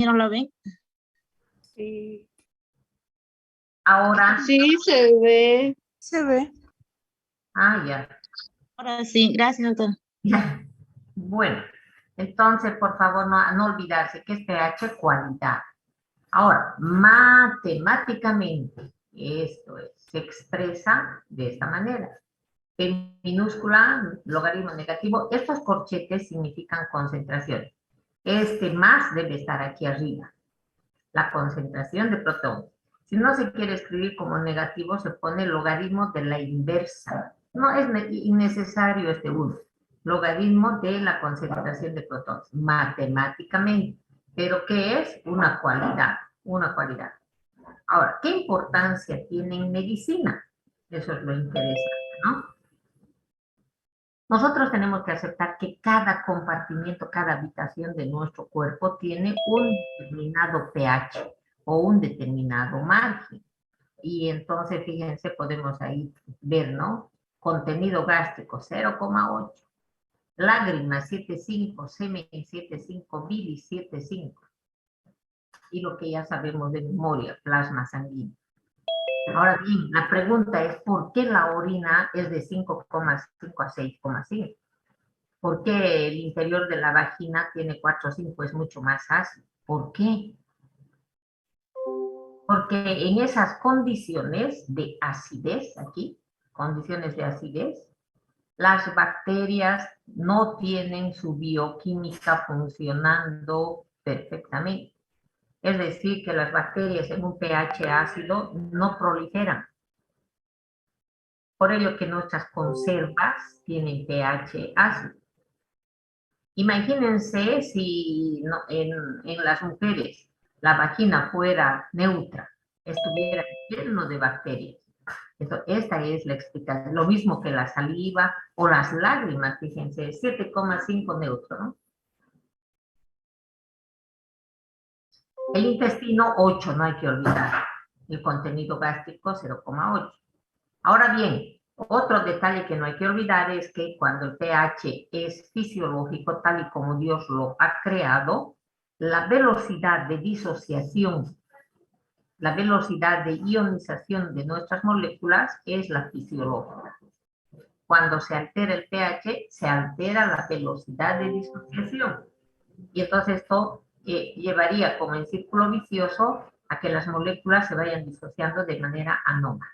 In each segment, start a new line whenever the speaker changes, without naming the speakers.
¿No la ven?
Sí.
Ahora.
Sí, se ve.
Se ve.
Ah, ya.
Ahora sí, gracias, doctor.
Ya. Bueno, entonces, por favor, no olvidarse que es pH cualidad. Ahora, matemáticamente, esto es, se expresa de esta manera. P minúscula, logaritmo negativo, estos corchetes significan concentración. Este más debe estar aquí arriba, la concentración de protones. Si no se quiere escribir como negativo, se pone logaritmo de la inversa. No es innecesario este uso. Logaritmo de la concentración de protones, matemáticamente. ¿Pero qué es? Una cualidad, una cualidad. Ahora, ¿qué importancia tiene en medicina? Eso es lo interesante, ¿no? Nosotros tenemos que aceptar que cada compartimiento, cada habitación de nuestro cuerpo tiene un determinado pH o un determinado margen. Y entonces, fíjense, podemos ahí ver, ¿no? Contenido gástrico 0,8, lágrimas 7,5, semen 7,5, bilis 7,5. Y lo que ya sabemos de memoria, plasma sanguíneo. Ahora bien, la pregunta es, ¿por qué la orina es de 5,5 a 6,5? ¿Por qué el interior de la vagina tiene 4,5? Es mucho más ácido. ¿Por qué? Porque en esas condiciones de acidez, aquí, condiciones de acidez, las bacterias no tienen su bioquímica funcionando perfectamente. Es decir, que las bacterias en un pH ácido no proliferan. Por ello que nuestras conservas tienen pH ácido. Imagínense si no, en las mujeres la vagina fuera neutra, estuviera lleno de bacterias. Esta es la explicación. Lo mismo que la saliva o las lágrimas, fíjense, 7,5 neutro, ¿no? El intestino 8, no hay que olvidar. El contenido gástrico 0,8. Ahora bien, otro detalle que no hay que olvidar es que cuando el pH es fisiológico, tal y como Dios lo ha creado, la velocidad de disociación, la velocidad de ionización de nuestras moléculas es la fisiológica. Cuando se altera el pH, se altera la velocidad de disociación. Y entonces esto llevaría como en círculo vicioso a que las moléculas se vayan disociando de manera anómala.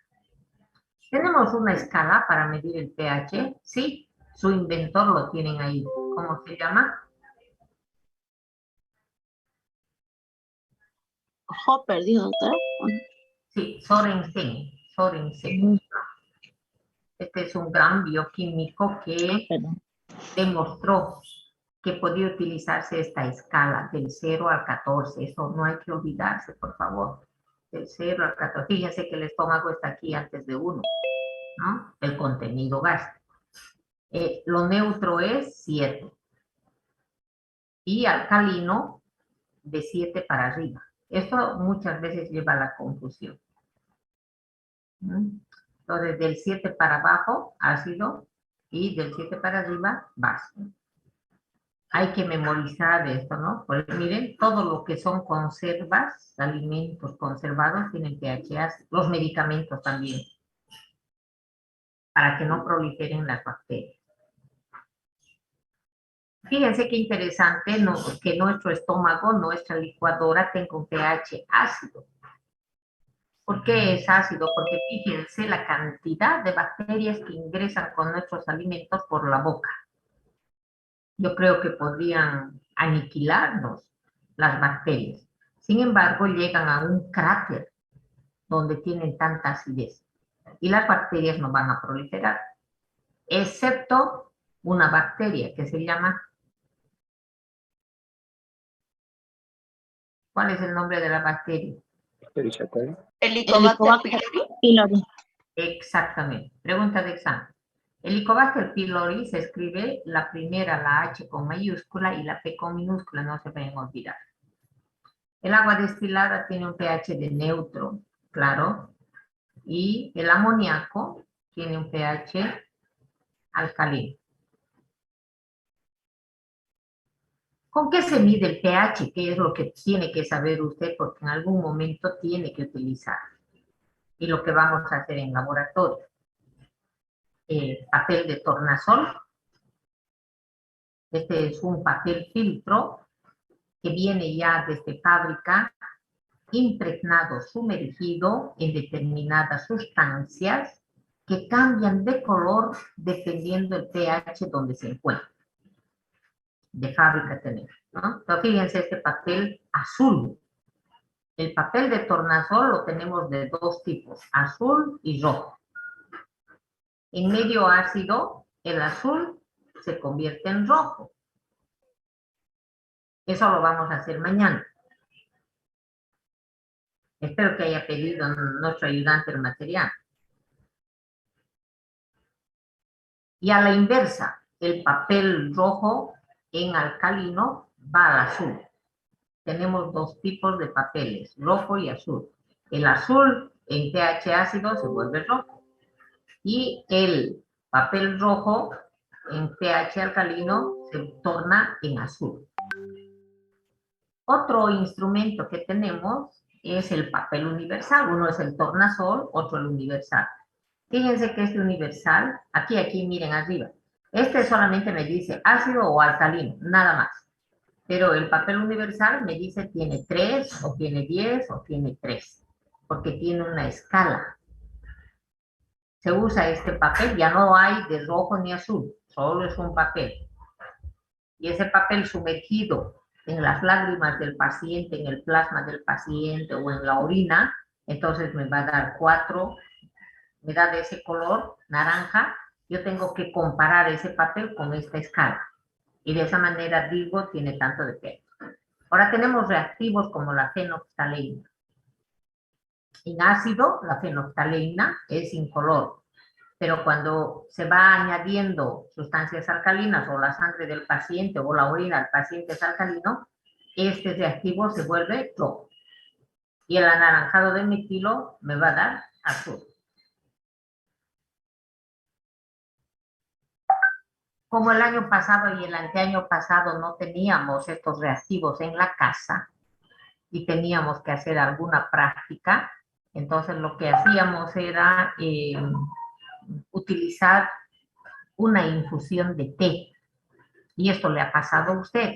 ¿Tenemos una escala para medir el pH? Sí, su inventor lo tienen ahí. ¿Cómo se llama?
Hopper, dijo, doctor.
Sí, Sorensen. Este es un gran bioquímico que demostró que podía utilizarse esta escala del 0 al 14. Eso no hay que olvidarse, por favor. Del 0 al 14. Fíjense que el estómago está aquí antes de 1, ¿no? El contenido gástrico. Lo neutro es 7. Y alcalino de 7 para arriba. Esto muchas veces lleva a la confusión. Entonces, del 7 para abajo, ácido, y del 7 para arriba, básico. Hay que memorizar esto, ¿no? Pues miren, todo lo que son conservas, alimentos conservados, tienen pH ácido. Los medicamentos también, para que no proliferen las bacterias. Fíjense qué interesante, ¿no? Que nuestro estómago, nuestra licuadora, tenga un pH ácido. ¿Por qué es ácido? Porque fíjense la cantidad de bacterias que ingresan con nuestros alimentos por la boca. Yo creo que podrían aniquilarnos las bacterias. Sin embargo, llegan a un cráter donde tienen tanta acidez y las bacterias no van a proliferar, excepto una bacteria que se llama... ¿Cuál es el nombre de la bacteria?
Helicobacter pylori.
Exactamente. Pregunta de examen. Helicobacter pylori se escribe la primera, la H con mayúscula y la P con minúscula, no se pueden olvidar. El agua destilada tiene un pH de neutro, claro, y el amoníaco tiene un pH alcalino. ¿Con qué se mide el pH? ¿Qué es lo que tiene que saber usted? Porque en algún momento tiene que utilizar. Y lo que vamos a hacer en laboratorio. Papel de tornasol. Este es un papel filtro que viene ya desde fábrica, impregnado, sumergido en determinadas sustancias que cambian de color dependiendo del pH donde se encuentra. De fábrica tenemos, ¿no? Entonces, fíjense este papel azul. El papel de tornasol lo tenemos de dos tipos, azul y rojo. En medio ácido, el azul se convierte en rojo. Eso lo vamos a hacer mañana. Espero que haya pedido nuestro ayudante el material. Y a la inversa, el papel rojo en alcalino va al azul. Tenemos dos tipos de papeles, rojo y azul. El azul en pH ácido se vuelve rojo. Y el papel rojo en pH alcalino se torna en azul. Otro instrumento que tenemos es el papel universal. Uno es el tornasol, otro el universal. Fíjense que este universal, aquí, miren arriba. Este solamente me dice ácido o alcalino, nada más. Pero el papel universal me dice tiene 3, o tiene 10, o tiene 3. Porque tiene una escala. Se usa este papel, ya no hay de rojo ni azul, solo es un papel. Y ese papel sumergido en las lágrimas del paciente, en el plasma del paciente o en la orina, entonces me va a dar 4, me da de ese color naranja. Yo tengo que comparar ese papel con esta escala. Y de esa manera digo, tiene tanto de pH. Ahora tenemos reactivos como la fenolftaleína. En ácido, la fenolftaleína es incoloro. Pero cuando se va añadiendo sustancias alcalinas o la sangre del paciente o la orina del paciente es alcalino, este reactivo se vuelve rojo. Y el anaranjado del metilo me va a dar azul. Como el año pasado y el anteaño pasado no teníamos estos reactivos en la casa y teníamos que hacer alguna práctica, entonces lo que hacíamos era utilizar una infusión de té. Y esto le ha pasado a usted.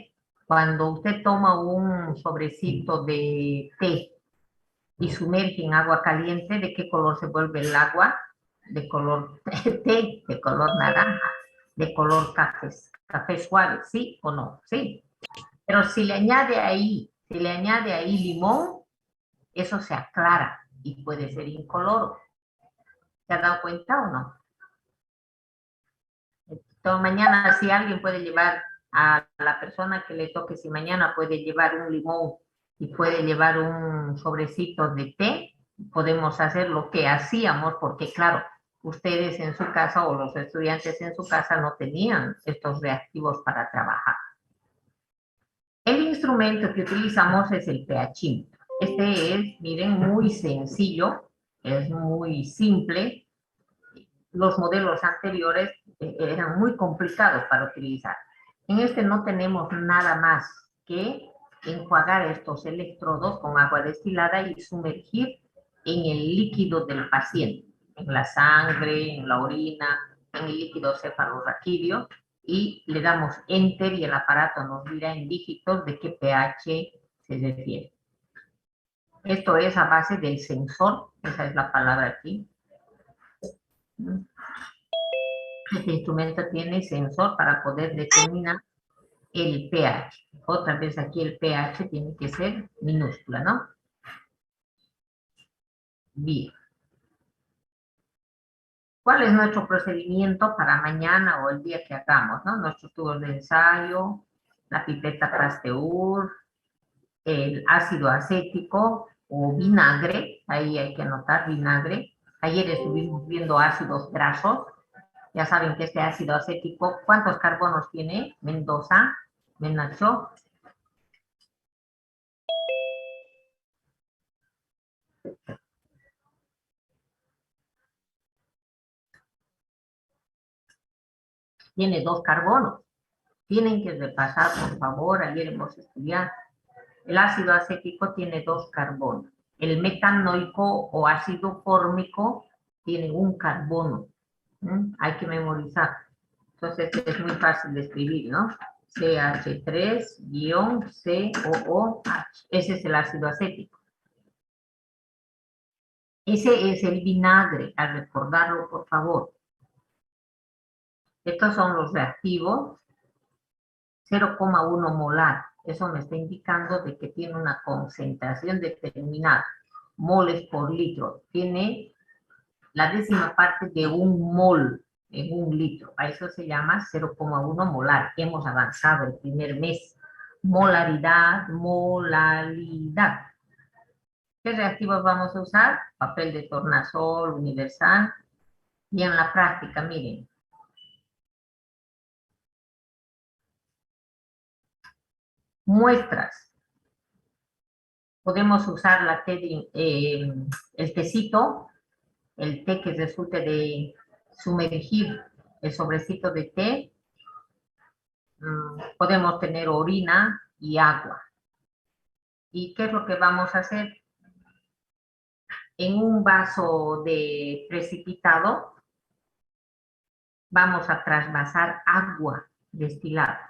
Cuando usted toma un sobrecito de té y sumerge en agua caliente, ¿de qué color se vuelve el agua? De color té, de color naranja, de color café suave, ¿sí o no? Sí. Pero si le añade ahí limón, eso se aclara y puede ser incoloro. ¿Se ha dado cuenta o no? Entonces, mañana, si alguien puede llevar a la persona que le toque, si mañana puede llevar un limón y puede llevar un sobrecito de té, podemos hacer lo que hacíamos, porque claro, ustedes en su casa o los estudiantes en su casa no tenían estos reactivos para trabajar. El instrumento que utilizamos es el pHímetro. Este es, miren, muy sencillo, es muy simple. Los modelos anteriores eran muy complicados para utilizar. En este no tenemos nada más que enjuagar estos electrodos con agua destilada y sumergir en el líquido del paciente, en la sangre, en la orina, en el líquido cefalorraquídeo, y le damos enter y el aparato nos dirá en dígitos de qué pH se refiere. Esto es a base del sensor, esa es la palabra aquí. Este instrumento tiene sensor para poder determinar el pH. Otra vez aquí el pH tiene que ser minúscula, ¿no? Bien. ¿Cuál es nuestro procedimiento para mañana o el día que hagamos, ¿no? Nuestros tubos de ensayo, la pipeta Pasteur, el ácido acético o vinagre, ahí hay que anotar vinagre. Ayer estuvimos viendo ácidos grasos. Ya saben que este ácido acético, ¿cuántos carbonos tiene? Mendoza, Menacho. Tiene 2 carbonos. Tienen que repasar, por favor, ayer hemos estudiado. El ácido acético tiene 2 carbonos. El metanoico o ácido fórmico tiene 1 carbono. Hay que memorizar. Entonces es muy fácil de escribir, ¿no? CH3-COOH. Ese es el ácido acético. Ese es el vinagre, al recordarlo, por favor. Estos son los reactivos. 0,1 molar. Eso me está indicando de que tiene una concentración determinada. Moles por litro. Tiene la 10ª parte de 1 mol en 1 litro. A eso se llama 0,1 molar. Hemos avanzado el primer mes. Molaridad, molaridad. ¿Qué reactivos vamos a usar? Papel de tornasol universal. Y en la práctica, miren. Muestras. Podemos usar la el tecito, el té que resulte de sumergir el sobrecito de té. Podemos tener orina y agua. ¿Y qué es lo que vamos a hacer? En un vaso de precipitado vamos a trasvasar agua destilada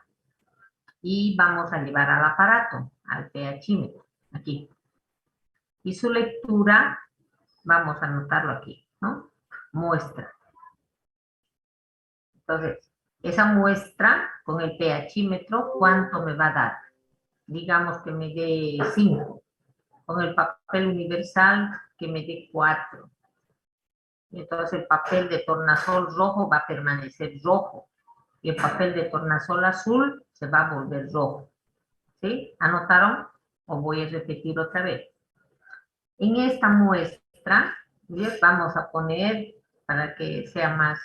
y vamos a llevar al aparato, al pHímetro, aquí. Y su lectura, vamos a anotarlo aquí, ¿no? Muestra. Entonces, esa muestra con el pHímetro, ¿cuánto me va a dar? Digamos que me dé 5. Con el papel universal, que me dé 4. Entonces el papel de tornasol rojo va a permanecer rojo. Y el papel de tornasol azul se va a volver rojo. ¿Sí? ¿Anotaron? O voy a repetir otra vez. En esta muestra, vamos a poner, para que sea más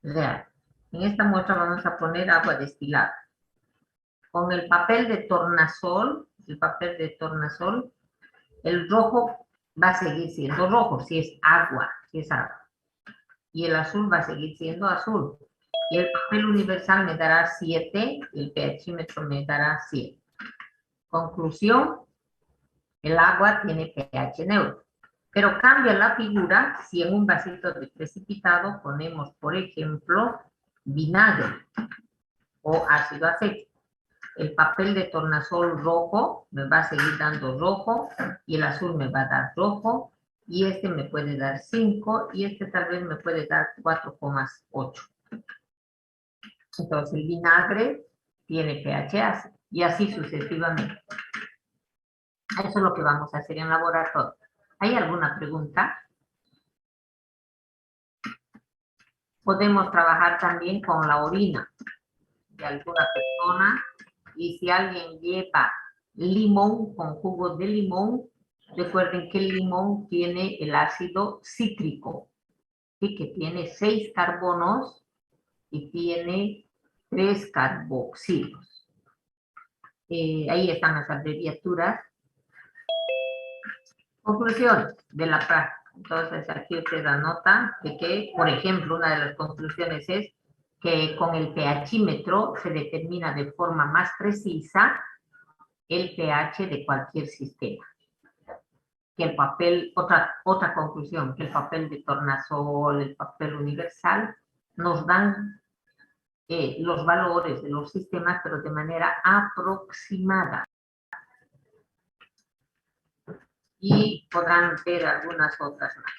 real. En esta muestra vamos a poner agua destilada. Con el papel de tornasol, el rojo va a seguir siendo rojo, si es agua, y el azul va a seguir siendo azul. Y el papel universal me dará 7, y el pHímetro me dará 7. Conclusión, el agua tiene pH neutro. Pero cambia la figura si en un vasito de precipitado ponemos, por ejemplo, vinagre o ácido acético. El papel de tornasol rojo me va a seguir dando rojo y el azul me va a dar rojo y este me puede dar 5 y este tal vez me puede dar 4,8. Entonces el vinagre tiene pH ácido y así sucesivamente. Eso es lo que vamos a hacer en laboratorio. ¿Hay alguna pregunta? Podemos trabajar también con la orina de alguna persona. Y si alguien lleva limón con jugo de limón, recuerden que el limón tiene el ácido cítrico, ¿sí? Que tiene 6 carbonos y tiene 3 carboxilos. Ahí están las abreviaturas. Conclusiones de la práctica. Entonces aquí usted anota que, por ejemplo, una de las conclusiones es que con el pHímetro se determina de forma más precisa el pH de cualquier sistema. Que el papel, otra conclusión, que el papel de tornasol, el papel universal, nos dan los valores de los sistemas, pero de manera aproximada. Y podrán ver algunas otras más.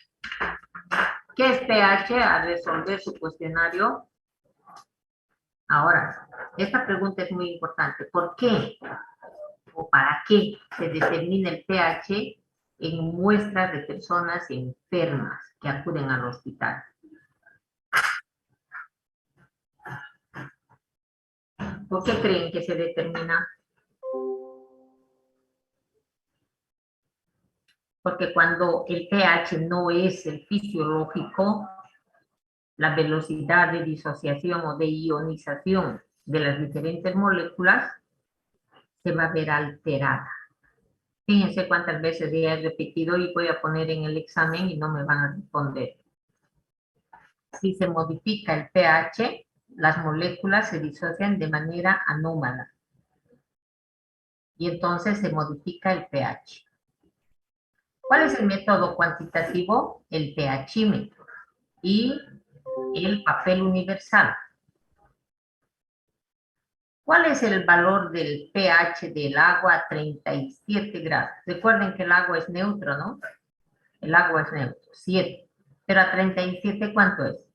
¿Qué es pH? A resolver su cuestionario. Ahora, esta pregunta es muy importante. ¿Por qué o para qué se determina el pH en muestras de personas enfermas que acuden al hospital? ¿Por qué creen que se determina? Porque cuando el pH no es el fisiológico, la velocidad de disociación o de ionización de las diferentes moléculas se va a ver alterada. Fíjense cuántas veces ya he repetido y voy a poner en el examen y no me van a responder. Si se modifica el pH, las moléculas se disocian de manera anómala. Y entonces se modifica el pH. ¿Cuál es el método cuantitativo? El pHímetro y el papel universal. ¿Cuál es el valor del pH del agua a 37 grados? Recuerden que el agua es neutro, ¿no? El agua es neutro, 7. Pero a 37, ¿cuánto es?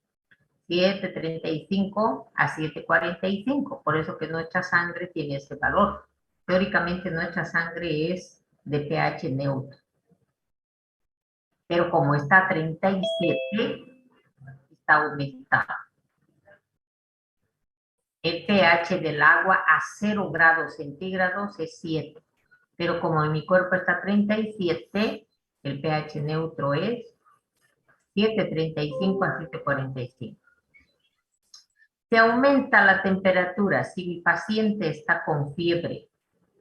7,35 a 7,45. Por eso que nuestra sangre tiene ese valor. Teóricamente nuestra sangre es de pH neutro. Pero como está a 37, está aumentado. El pH del agua a 0 grados centígrados es 7. Pero como en mi cuerpo está a 37, el pH neutro es 7,35 a 7,45. Se aumenta la temperatura si mi paciente está con fiebre.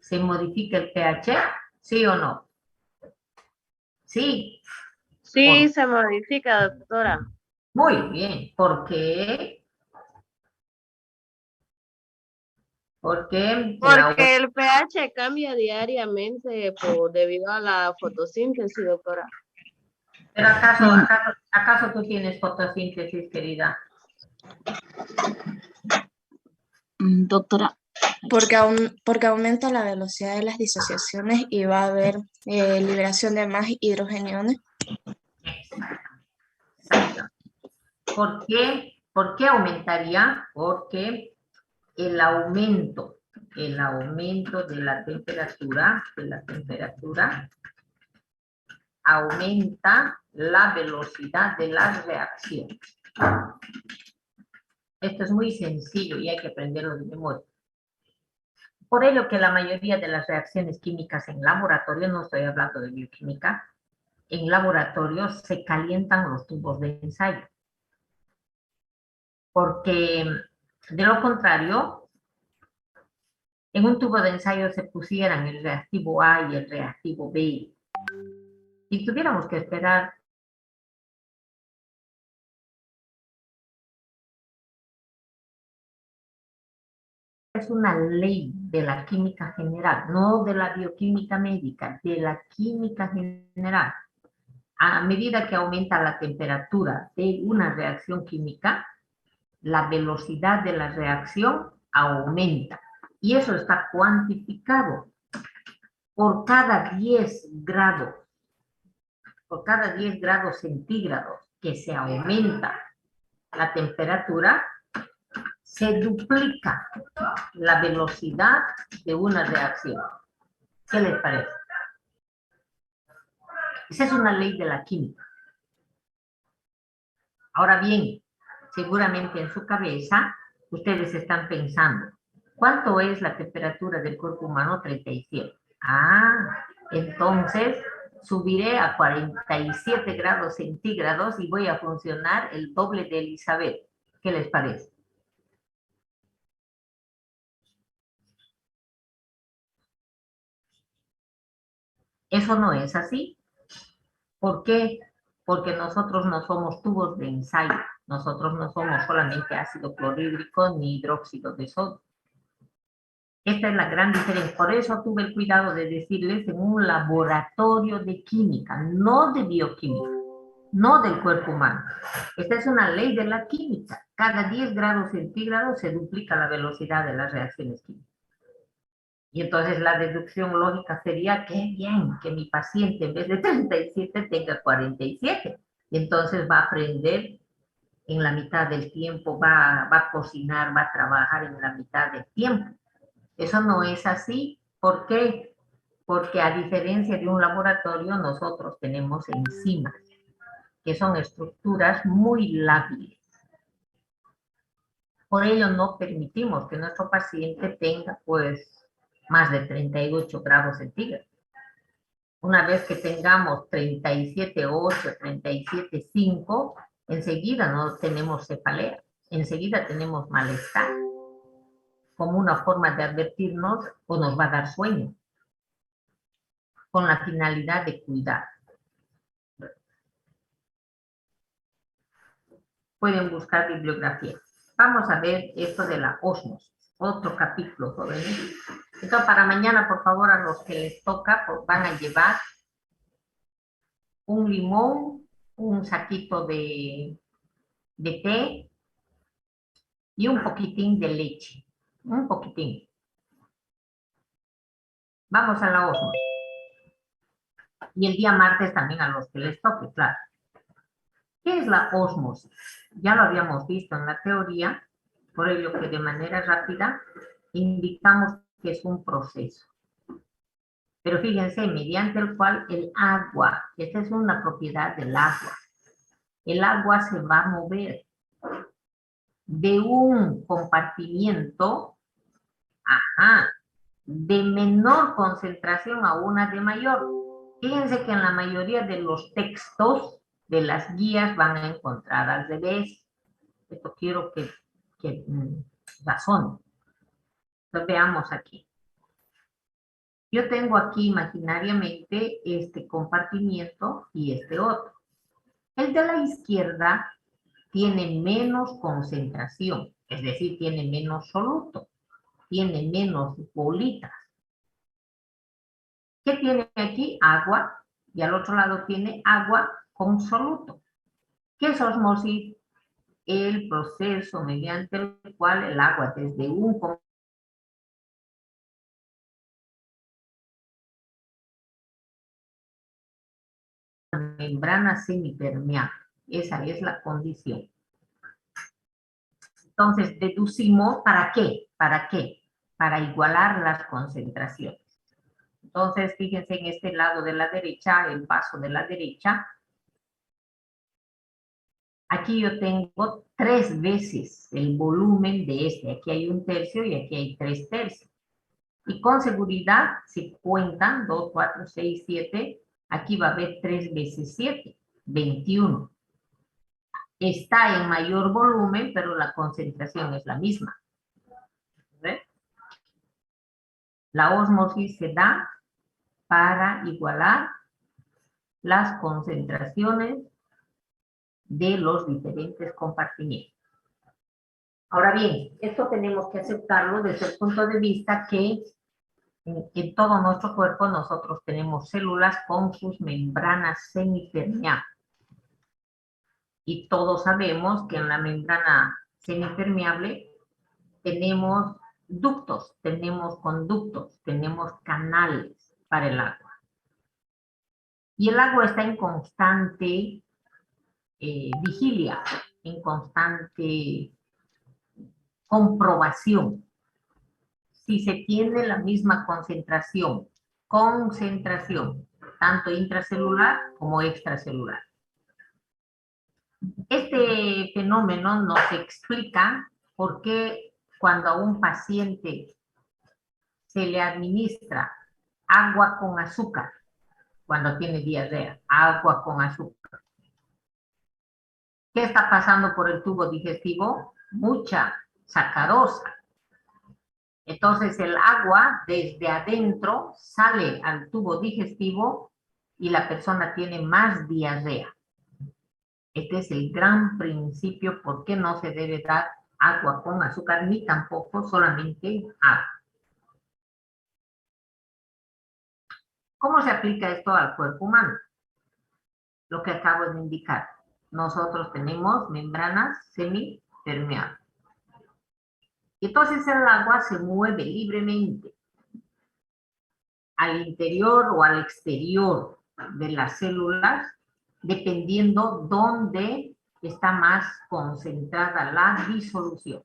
¿Se modifica el pH? ¿Sí o no? Sí.
Sí, se modifica, doctora.
Muy bien. ¿Por qué? Porque
el pH cambia diariamente debido a la fotosíntesis, doctora.
¿Pero acaso tú tienes fotosíntesis, querida?
Doctora,
Porque aumenta la velocidad de las disociaciones y va a haber liberación de más hidrogeniones.
Exacto. ¿Por qué aumentaría? Porque el aumento de la temperatura, aumenta la velocidad de las reacciones. Esto es muy sencillo y hay que aprenderlo de memoria. Por ello que la mayoría de las reacciones químicas en laboratorio, no estoy hablando de bioquímica, en laboratorio se calientan los tubos de ensayo. Porque de lo contrario, en un tubo de ensayo se pusieran el reactivo A y el reactivo B. Y tuviéramos que esperar es una ley de la química general, no de la bioquímica médica, de la química general. A medida que aumenta la temperatura de una reacción química, la velocidad de la reacción aumenta. Y eso está cuantificado. Por cada 10 grados centígrados que se aumenta la temperatura, se duplica la velocidad de una reacción. ¿Qué les parece? Esa es una ley de la química. Ahora bien, seguramente en su cabeza ustedes están pensando, ¿cuánto es la temperatura del cuerpo humano? 37. Ah, entonces subiré a 47 grados centígrados y voy a funcionar el doble de Elizabeth. ¿Qué les parece? Eso no es así. ¿Por qué? Porque nosotros no somos tubos de ensayo. Nosotros no somos solamente ácido clorhídrico ni hidróxido de sodio. Esta es la gran diferencia. Por eso tuve el cuidado de decirles en un laboratorio de química, no de bioquímica, no del cuerpo humano. Esta es una ley de la química. Cada 10 grados centígrados se duplica la velocidad de las reacciones químicas. Y entonces la deducción lógica sería, qué bien, que mi paciente en vez de 37 tenga 47. Y entonces va a aprender en la mitad del tiempo, va a cocinar, va a trabajar en la mitad del tiempo. Eso no es así. ¿Por qué? Porque a diferencia de un laboratorio, nosotros tenemos enzimas, que son estructuras muy lábiles. Por ello no permitimos que nuestro paciente tenga, pues, más de 38 grados centígrados. Una vez que tengamos 37,8, 37,5, enseguida no tenemos cefalea, enseguida tenemos malestar, como una forma de advertirnos o nos va a dar sueño, con la finalidad de cuidar. Pueden buscar bibliografía. Vamos a ver esto de la ósmosis, otro capítulo, jóvenes. Entonces, para mañana, por favor, a los que les toca, pues, van a llevar un limón, un saquito de té y un poquitín de leche. Un poquitín. Vamos a la ósmosis. Y el día martes también a los que les toque, claro. ¿Qué es la ósmosis? Ya lo habíamos visto en la teoría, por ello que de manera rápida indicamos que es un proceso. Pero fíjense, mediante el cual el agua, esta es una propiedad del agua, el agua se va a mover de un compartimiento, de menor concentración a una de mayor. Fíjense que en la mayoría de los textos de las guías van a encontrar al revés. Esto quiero que razonen. Entonces veamos aquí. Yo tengo aquí imaginariamente este compartimiento y este otro. El de la izquierda tiene menos concentración, es decir, tiene menos soluto, tiene menos bolitas. ¿Qué tiene aquí? Agua, y al otro lado tiene agua con soluto. ¿Qué es ósmosis? El proceso mediante el cual el agua desde un membrana semipermeable. Esa es la condición. Entonces, deducimos, ¿para qué? ¿Para qué? Para igualar las concentraciones. Entonces, fíjense en este lado de la derecha, el paso de la derecha. Aquí yo tengo 3 veces el volumen de este. Aquí hay 1/3 y aquí hay 3/3. Y con seguridad, si cuentan 2, 4, 6, 7, aquí va a haber 3 veces 7, 21. Está en mayor volumen, pero la concentración es la misma. ¿Ves? La ósmosis se da para igualar las concentraciones de los diferentes compartimientos. Ahora bien, esto tenemos que aceptarlo desde el punto de vista que en todo nuestro cuerpo nosotros tenemos células con sus membranas semipermeables. Y todos sabemos que en la membrana semipermeable tenemos ductos, tenemos conductos, tenemos canales para el agua. Y el agua está en constante vigilia, en constante comprobación. Si se tiene la misma concentración, tanto intracelular como extracelular. Este fenómeno nos explica por qué cuando a un paciente se le administra agua con azúcar, cuando tiene diarrea, agua con azúcar. ¿Qué está pasando por el tubo digestivo? Mucha sacarosa. Entonces el agua desde adentro sale al tubo digestivo y la persona tiene más diarrea. Este es el gran principio por qué no se debe dar agua con azúcar ni tampoco solamente agua. ¿Cómo se aplica esto al cuerpo humano? Lo que acabo de indicar. Nosotros tenemos membranas semipermeables. Entonces el agua se mueve libremente al interior o al exterior de las células, dependiendo dónde está más concentrada la disolución.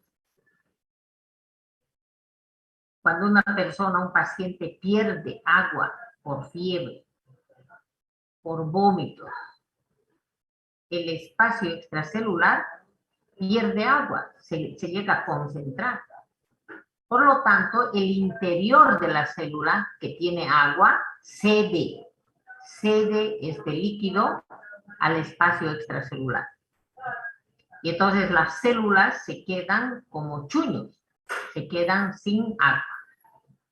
Cuando una persona, un paciente pierde agua por fiebre, por vómitos, el espacio extracelular pierde agua, se llega a concentrar. Por lo tanto, el interior de la célula que tiene agua cede este líquido al espacio extracelular. Y entonces las células se quedan como chuños, se quedan sin agua.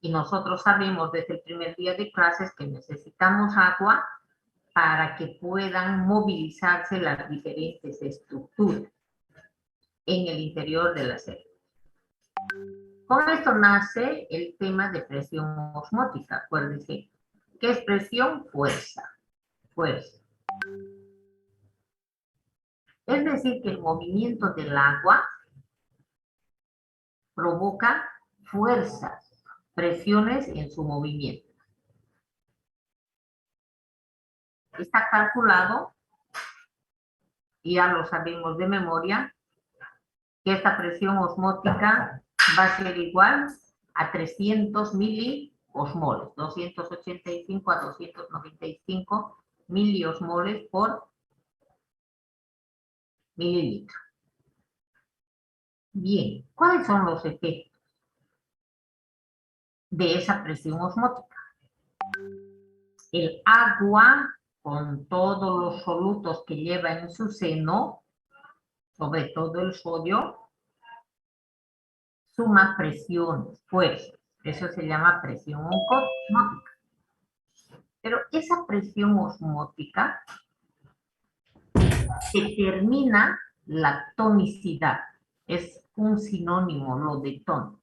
Y nosotros sabemos desde el primer día de clases que necesitamos agua para que puedan movilizarse las diferentes estructuras. en el interior de la célula. Con esto nace el tema de presión osmótica. Acuérdense, ¿qué es presión? Fuerza. Fuerza. Es decir, que el movimiento del agua provoca fuerzas, presiones en su movimiento. Está calculado, y ya lo sabemos de memoria, que esta presión osmótica va a ser igual a 300 miliosmoles, 285 a 295 miliosmoles por mililitro. Bien, ¿cuáles son los efectos de esa presión osmótica? El agua, con todos los solutos que lleva en su seno, sobre todo el sodio, suma presiones, fuerzas. Eso se llama presión osmótica. Pero esa presión osmótica determina la tonicidad. Es un sinónimo lo de tono.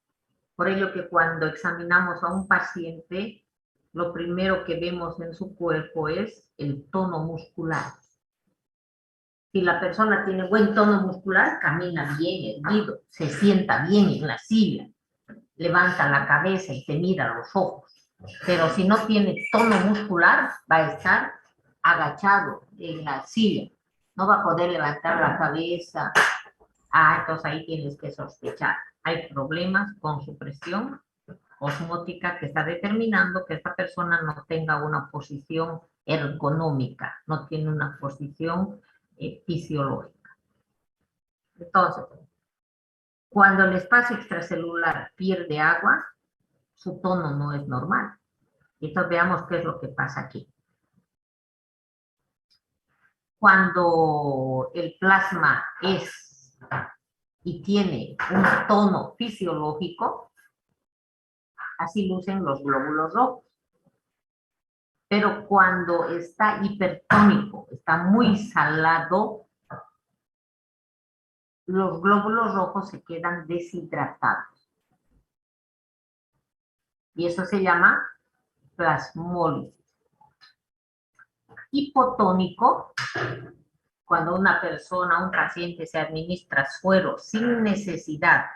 Por ello que cuando examinamos a un paciente, lo primero que vemos en su cuerpo es el tono muscular. Si la persona tiene buen tono muscular, camina bien erguido, se sienta bien en la silla, levanta la cabeza y te mira a los ojos. Pero si no tiene tono muscular, va a estar agachado en la silla. No va a poder levantar la cabeza. Entonces ahí tienes que sospechar. Hay problemas con su presión osmótica que está determinando que esta persona no tenga una posición ergonómica, no tiene una posición fisiológica. Entonces, cuando el espacio extracelular pierde agua, su tono no es normal. Entonces veamos qué es lo que pasa aquí. Cuando el plasma es y tiene un tono fisiológico, así lucen los glóbulos rojos. Pero cuando está hipertónico, está muy salado, los glóbulos rojos se quedan deshidratados. Y eso se llama plasmólisis. Hipotónico, cuando una persona, un paciente se administra suero sin necesidad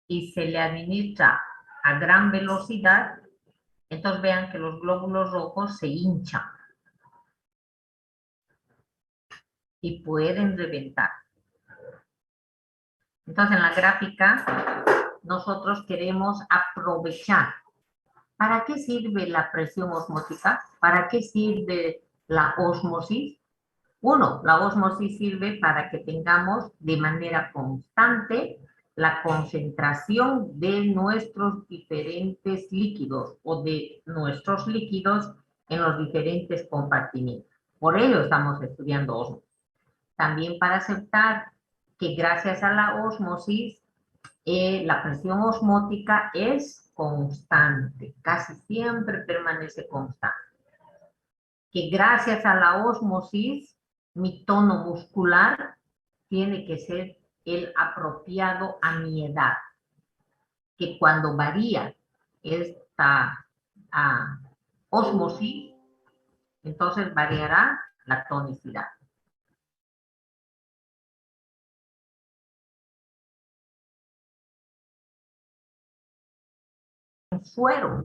y se le administra a gran velocidad, entonces vean que los glóbulos rojos se hinchan y pueden reventar. Entonces en la gráfica nosotros queremos aprovechar. ¿Para qué sirve la presión osmótica? ¿Para qué sirve la ósmosis? Uno, la ósmosis sirve para que tengamos de manera constante la concentración de nuestros diferentes líquidos o de nuestros líquidos en los diferentes compartimientos. Por ello estamos estudiando ósmosis. También para aceptar que gracias a la ósmosis la presión osmótica es constante, casi siempre permanece constante. Que gracias a la ósmosis, mi tono muscular tiene que ser el apropiado a mi edad. Que cuando varía esta ósmosis, entonces variará la tonicidad. Suero,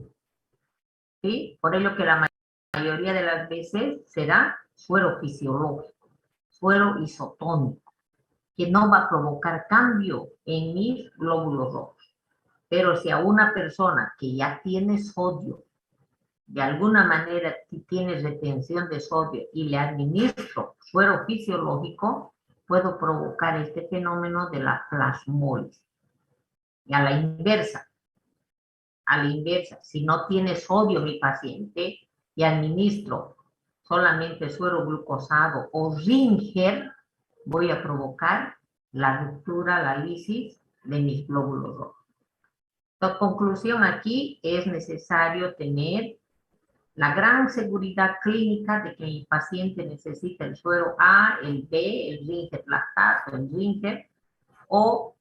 ¿sí? Por ello que la mayoría de las veces será suero fisiológico, suero isotónico, que no va a provocar cambio en mis glóbulos rojos. Pero si a una persona que ya tiene sodio, de alguna manera tiene retención de sodio y le administro suero fisiológico, puedo provocar este fenómeno de la plasmólisis. Y a la inversa, si no tiene sodio mi paciente y administro solamente suero glucosado o Ringer, voy a provocar la ruptura, la lisis de mis glóbulos rojos. La conclusión aquí es necesario tener la gran seguridad clínica de que mi paciente necesita el suero A, el B, el Ringer lactato, el Ringer, o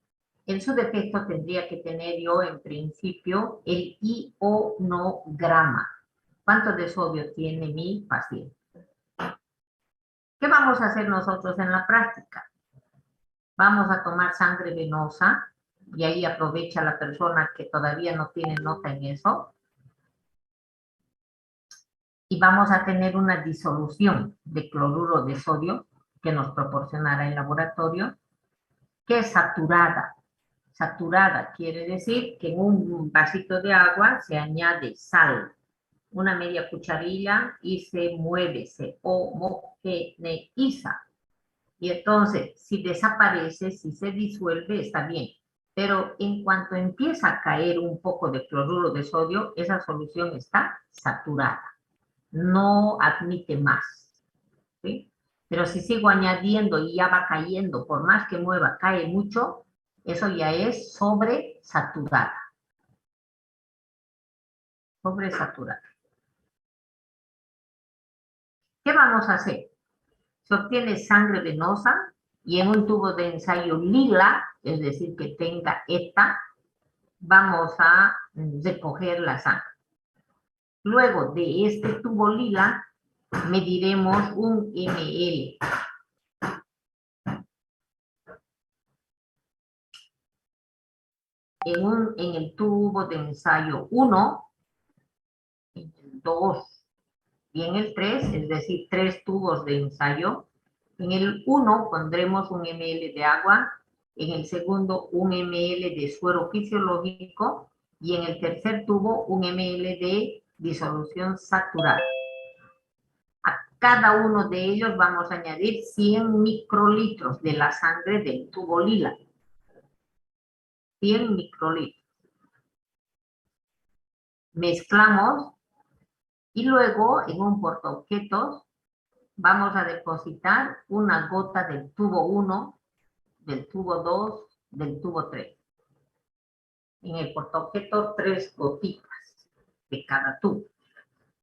en su defecto tendría que tener yo en principio el ionograma. ¿Cuánto de sodio tiene mi paciente? ¿Qué vamos a hacer nosotros en la práctica? Vamos a tomar sangre venosa y ahí aprovecha la persona que todavía no tiene nota en eso. Y vamos a tener una disolución de cloruro de sodio que nos proporcionará el laboratorio, que es saturada. Saturada quiere decir que en un vasito de agua se añade sal, una media cucharilla, y se mueve, se homogeneiza. Y entonces, si desaparece, si se disuelve, está bien. Pero en cuanto empieza a caer un poco de cloruro de sodio, esa solución está saturada. No admite más. ¿Sí? Pero si sigo añadiendo y ya va cayendo, por más que mueva, cae mucho, eso ya es sobresaturada. Sobresaturada. ¿Qué vamos a hacer? Se obtiene sangre venosa y en un tubo de ensayo lila, es decir, que tenga ETA, vamos a recoger la sangre. Luego de este tubo lila, mediremos un ml. En el tubo de ensayo 1, en el 2 y en el 3, es decir, 3 tubos de ensayo. En el 1 pondremos un ml de agua, en el segundo un ml de suero fisiológico y en el tercer tubo un ml de disolución saturada. A cada uno de ellos vamos a añadir 100 microlitros de la sangre del tubo lila. 100 microlitros. Mezclamos y luego en un portaobjetos vamos a depositar una gota del tubo 1, del tubo 2, del tubo 3. En el portaobjetos 3 gotitas de cada tubo.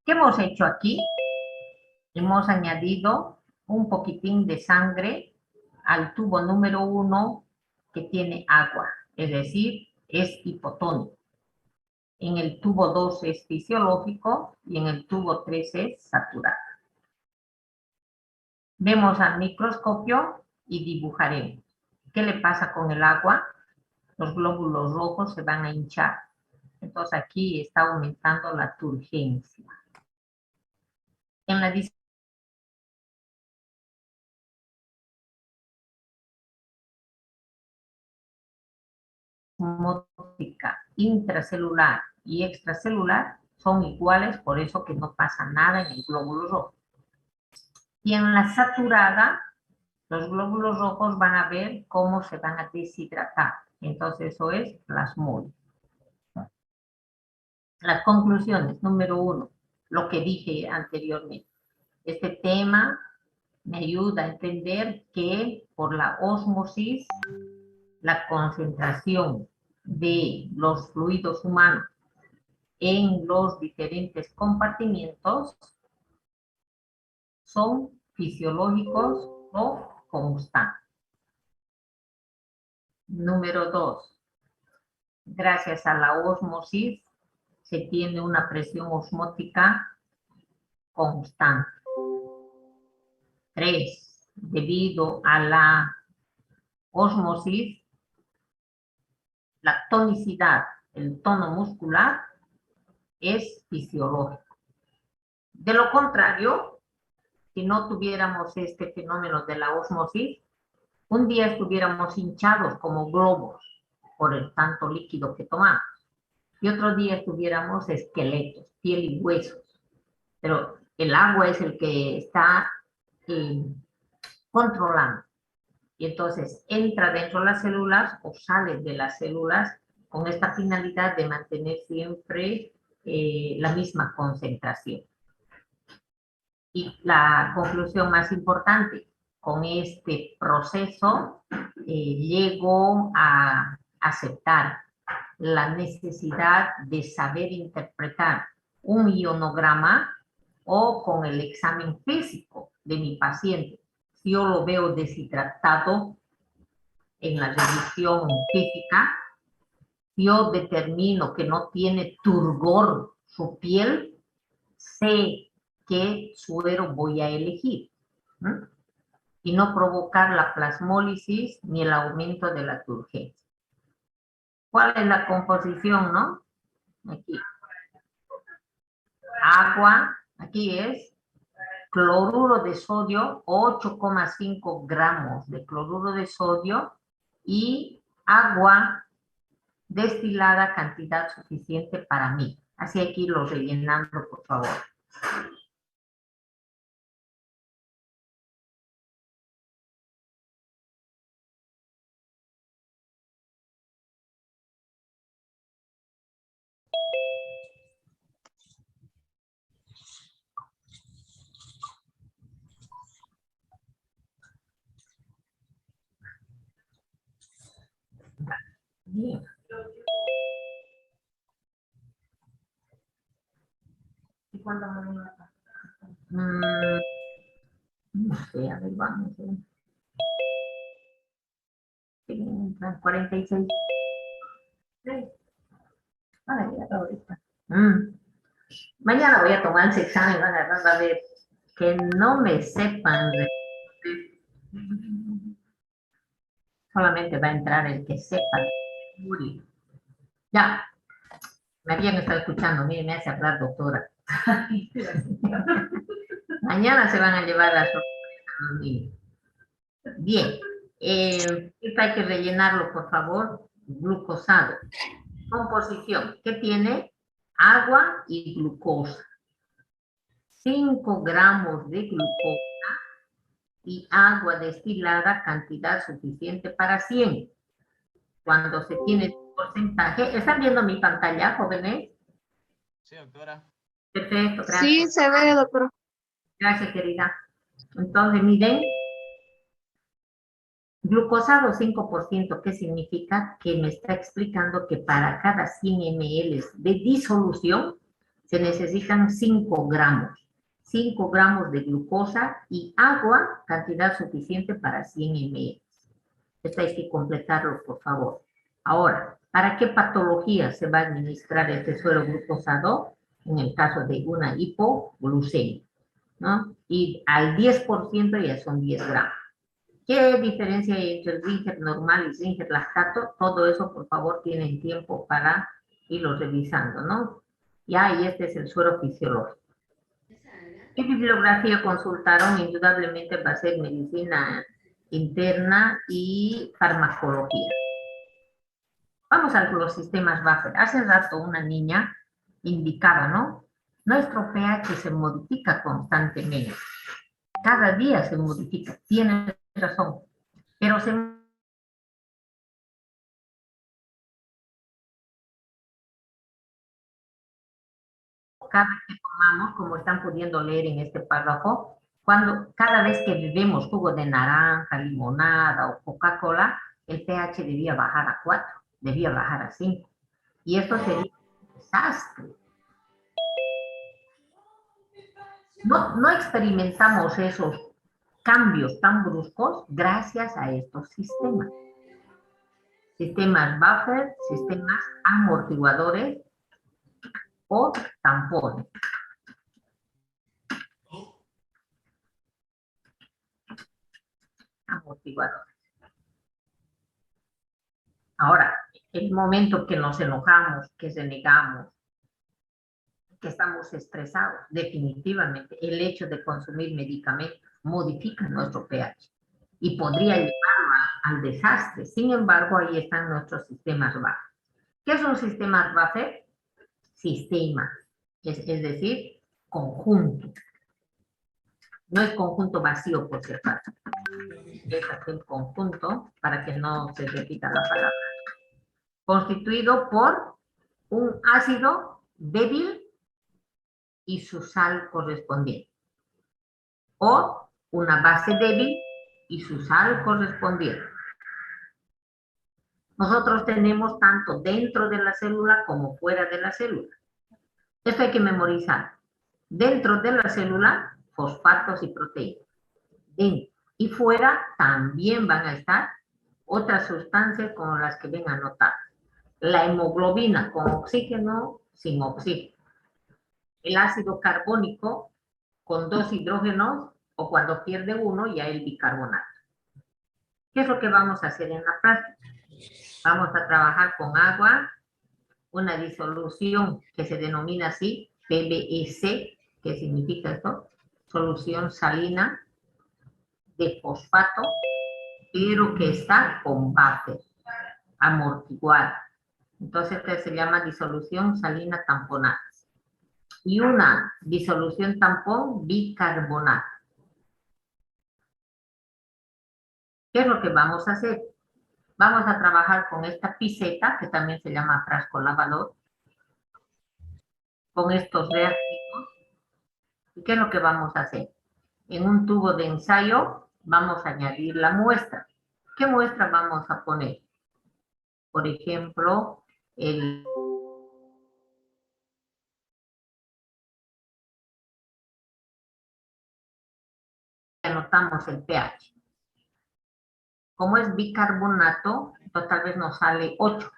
¿Qué hemos hecho aquí? Hemos añadido un poquitín de sangre al tubo número 1 que tiene agua, es decir, es hipotónico. En el tubo 2 es fisiológico y en el tubo 3 es saturado. Vemos al microscopio y dibujaremos. ¿Qué le pasa con el agua? Los glóbulos rojos se van a hinchar. Entonces aquí está aumentando la turgencia. En la osmótica intracelular y extracelular son iguales, por eso que no pasa nada en el glóbulo rojo. Y en la saturada, los glóbulos rojos van a ver cómo se van a deshidratar. Entonces eso es plasmólisis. Las conclusiones, número 1, lo que dije anteriormente. Este tema me ayuda a entender que por la ósmosis, la concentración de los fluidos humanos en los diferentes compartimientos son fisiológicos o constantes. Número 2, gracias a la ósmosis se tiene una presión osmótica constante. 3, debido a la ósmosis, la tonicidad, el tono muscular, es fisiológico. De lo contrario, si no tuviéramos este fenómeno de la ósmosis, un día estuviéramos hinchados como globos por el tanto líquido que tomamos. Y otro día estuviéramos esqueletos, piel y huesos. Pero el agua es el que está controlando. Y entonces entra dentro de las células o sale de las células con esta finalidad de mantener siempre la misma concentración. Y la conclusión más importante, con este proceso llego a aceptar la necesidad de saber interpretar un ionograma o con el examen físico de mi paciente. Si yo lo veo deshidratado, en la revisión física, yo determino que no tiene turgor su piel, sé qué suero voy a elegir. Y no provocar la plasmólisis ni el aumento de la turgencia. ¿Cuál es la composición, no? Aquí. Agua, aquí es cloruro de sodio, 8,5 gramos de cloruro de sodio y agua destilada, cantidad suficiente para mí. Así hay que irlo rellenando, por favor. Bien. ¿Y cuándo me voy a pasar? No sé, a ver, vamos. 46. Sí. Vale, ya ahorita. Mañana voy a tomar ese examen, van a ver que no me sepan. Solamente va a entrar el que sepa. Ya, María me está escuchando, mire, me hace hablar, doctora. Mañana se van a llevar las sorpresas a los niños. Bien, esto hay que rellenarlo, por favor. Glucosado. Composición, ¿qué tiene? Agua y glucosa. 5 gramos de glucosa y agua destilada, cantidad suficiente para 100. Cuando se tiene el porcentaje, ¿están viendo mi pantalla, jóvenes?
Sí, doctora.
Perfecto, gracias.
Sí, se ve, doctora.
Gracias, querida. Entonces, miren, glucosado 5%, ¿qué significa? Que me está explicando que para cada 100 ml de disolución se necesitan 5 gramos. 5 gramos de glucosa y agua, cantidad suficiente para 100 ml. Esto hay que completarlo, por favor. Ahora, ¿para qué patología se va a administrar este suero glucosado? En el caso de una hipoglucemia, ¿no? Y al 10% ya son 10 gramos. ¿Qué diferencia hay entre el Ringer normal y Ringer lactato? Todo eso, por favor, tienen tiempo para irlo revisando, ¿no? Ya, y este es el suero fisiológico. ¿Qué bibliografía consultaron? Indudablemente va a ser medicina interna y farmacología. Vamos a los sistemas buffer. Hace rato una niña indicaba, ¿no? Nuestro pH se modifica constantemente. Cada día se modifica. Tiene razón. Pero cada vez que tomamos, como están pudiendo leer en este párrafo, cada vez que bebemos jugo de naranja, limonada o Coca-Cola, el pH debía bajar a 4, debía bajar a 5. Y esto sería un desastre. No experimentamos esos cambios tan bruscos gracias a estos sistemas. Sistemas buffer, sistemas amortiguadores o tampones. Amortiguadores. Ahora, el momento que nos enojamos, que renegamos, que estamos estresados, definitivamente el hecho de consumir medicamentos modifica nuestro pH y podría llevarlo al desastre. Sin embargo, ahí están nuestros sistemas buffer. ¿Qué es un sistema buffer? Sistema, es decir, conjunto. No es conjunto vacío, por si acaso. Es el conjunto, para que no se repita la palabra. Constituido por un ácido débil y su sal correspondiente. O una base débil y su sal correspondiente. Nosotros tenemos tanto dentro de la célula como fuera de la célula. Esto hay que memorizar. Dentro de la célula, fosfatos y proteínas. Dentro y fuera también van a estar otras sustancias como las que ven anotadas. La hemoglobina con oxígeno, sin oxígeno. El ácido carbónico con 2 hidrógenos o cuando pierde uno ya el bicarbonato. ¿Qué es lo que vamos a hacer en la práctica? Vamos a trabajar con agua, una disolución que se denomina así, PBS, ¿qué significa esto? Solución salina de fosfato, pero que está con buffer, amortiguada. Entonces, esta se llama disolución salina tamponada. Y una disolución tampón bicarbonato. ¿Qué es lo que vamos a hacer? Vamos a trabajar con esta piseta, que también se llama frasco lavador, con estos reactivos. ¿Y qué es lo que vamos a hacer? En un tubo de ensayo vamos a añadir la muestra. ¿Qué muestra vamos a poner? Por ejemplo, anotamos el pH. Como es bicarbonato, entonces tal vez nos sale 8.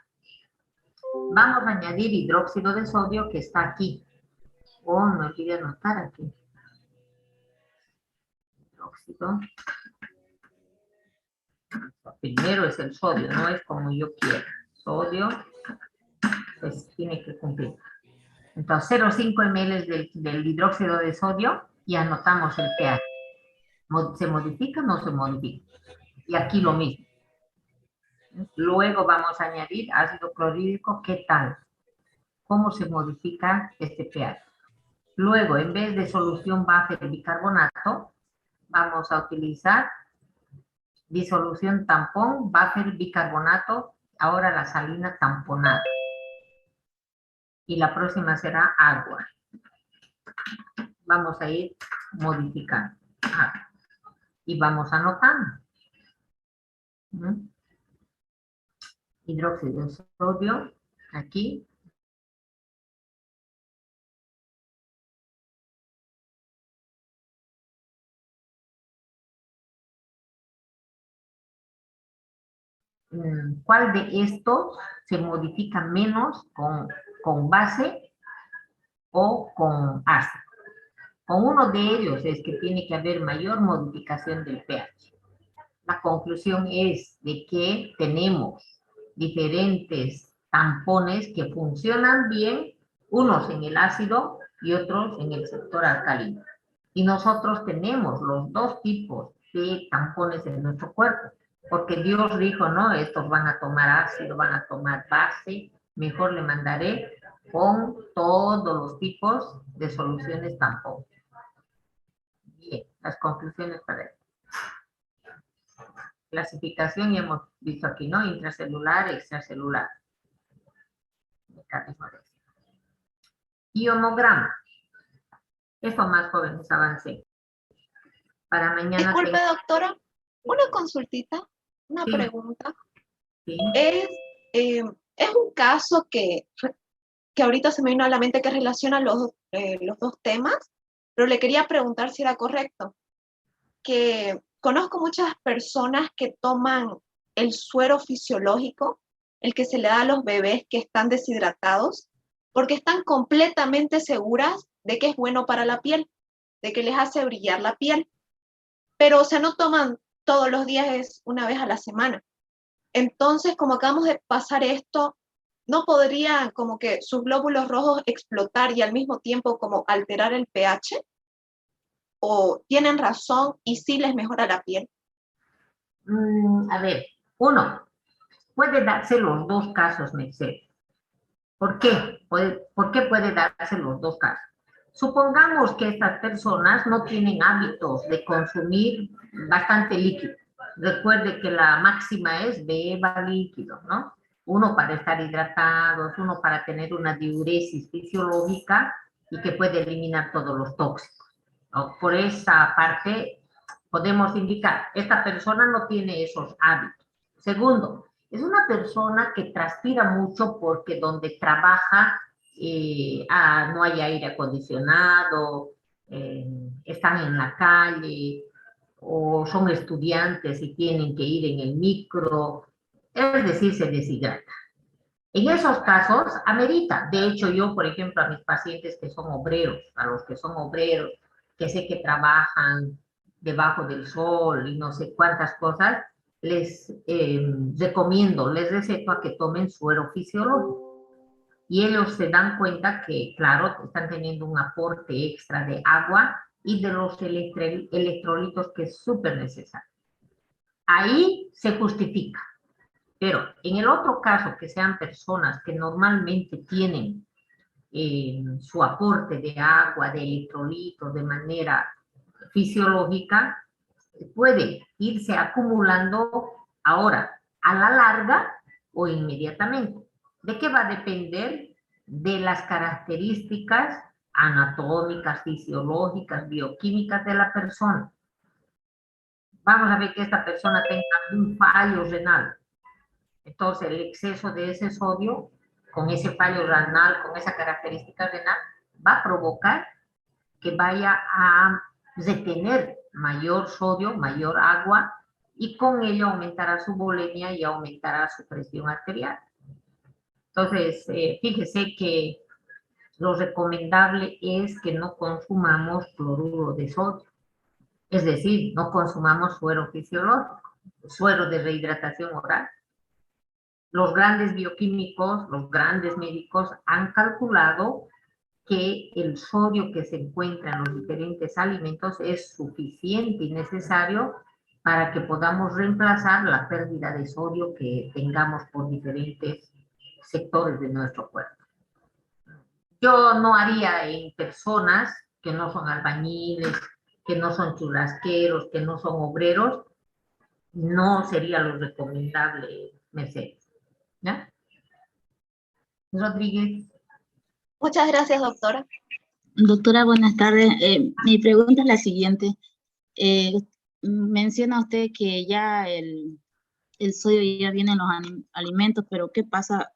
Vamos a añadir hidróxido de sodio que está aquí. Oh, me olvidé anotar aquí. Hidróxido. Primero es el sodio, no es como yo quiero. Sodio, pues tiene que cumplir. Entonces 0,5 ml del hidróxido de sodio y anotamos el pH. ¿Se modifica o no se modifica? Y aquí lo mismo. Luego vamos a añadir ácido clorhídrico. ¿Qué tal? ¿Cómo se modifica este pH? Luego, en vez de solución base de bicarbonato, vamos a utilizar disolución tampón, buffer bicarbonato, ahora la salina tamponada. Y la próxima será agua. Vamos a ir modificando. Y vamos anotando. Hidróxido de sodio, aquí. ¿Cuál de estos se modifica menos con base o con ácido? Con uno de ellos es que tiene que haber mayor modificación del pH. La conclusión es de que tenemos diferentes tampones que funcionan bien, unos en el ácido y otros en el sector alcalino. Y nosotros tenemos los dos tipos de tampones en nuestro cuerpo. Porque Dios dijo, no, estos van a tomar ácido, van a tomar base, mejor le mandaré con todos los tipos de soluciones tampón. Bien, las conclusiones para esto. Clasificación, ya hemos visto aquí, ¿no? Intracelular, extracelular. Mecanismo de acción. Y homograma. Esto más jóvenes avancé. Para mañana.
Disculpe, doctora, una consultita, una pregunta.
Sí.
Es un caso que ahorita se me vino a la mente que relaciona los dos temas, pero le quería preguntar si era correcto. Que conozco muchas personas que toman el suero fisiológico, el que se le da a los bebés que están deshidratados, porque están completamente seguras de que es bueno para la piel, de que les hace brillar la piel. Pero, o sea, no toman todos los días, es una vez a la semana. Entonces, como acabamos de pasar esto, ¿no podría como que sus glóbulos rojos explotar y al mismo tiempo como alterar el pH? ¿O tienen razón y sí les mejora la piel?
A ver, uno, puede darse los dos casos, Mercedes. ¿Por qué? ¿Por qué puede darse los dos casos? Supongamos que estas personas no tienen hábitos de consumir bastante líquido. Recuerde que la máxima es beba líquido, ¿no? Uno para estar hidratados, uno para tener una diuresis fisiológica y que puede eliminar todos los tóxicos. ¿No? Por esa parte podemos indicar, esta persona no tiene esos hábitos. Segundo, es una persona que transpira mucho porque donde trabaja no hay aire acondicionado, están en la calle o son estudiantes y tienen que ir en el micro, es decir, se deshidrata. En esos casos, amerita. De hecho, yo, por ejemplo, a mis pacientes que son obreros, a los que son obreros, que sé que trabajan debajo del sol y no sé cuántas cosas, les recomiendo, les receto a que tomen suero fisiológico. Y ellos se dan cuenta que, claro, están teniendo un aporte extra de agua y de los electrolitos que es súper necesario. Ahí se justifica. Pero en el otro caso, que sean personas que normalmente tienen su aporte de agua, de electrolitos de manera fisiológica, puede irse acumulando ahora, a la larga o inmediatamente. ¿De qué va a depender? De las características anatómicas, fisiológicas, bioquímicas de la persona. Vamos a ver que esta persona tenga un fallo renal. Entonces, el exceso de ese sodio, con ese fallo renal, con esa característica renal, va a provocar que vaya a retener mayor sodio, mayor agua, y con ello aumentará su bulimia y aumentará su presión arterial. Entonces, fíjese que lo recomendable es que no consumamos cloruro de sodio. Es decir, no consumamos suero fisiológico, suero de rehidratación oral. Los grandes bioquímicos, los grandes médicos han calculado que el sodio que se encuentra en los diferentes alimentos es suficiente y necesario para que podamos reemplazar la pérdida de sodio que tengamos por diferentes sectores de nuestro cuerpo. Yo no haría en personas que no son albañiles, que no son churrasqueros, que no son obreros, no sería lo recomendable, Mercedes. ¿Ya? Rodríguez.
Muchas gracias, doctora.
Doctora, buenas tardes. Mi pregunta es la siguiente. Menciona usted que ya el sodio ya viene en los alimentos, pero ¿qué pasa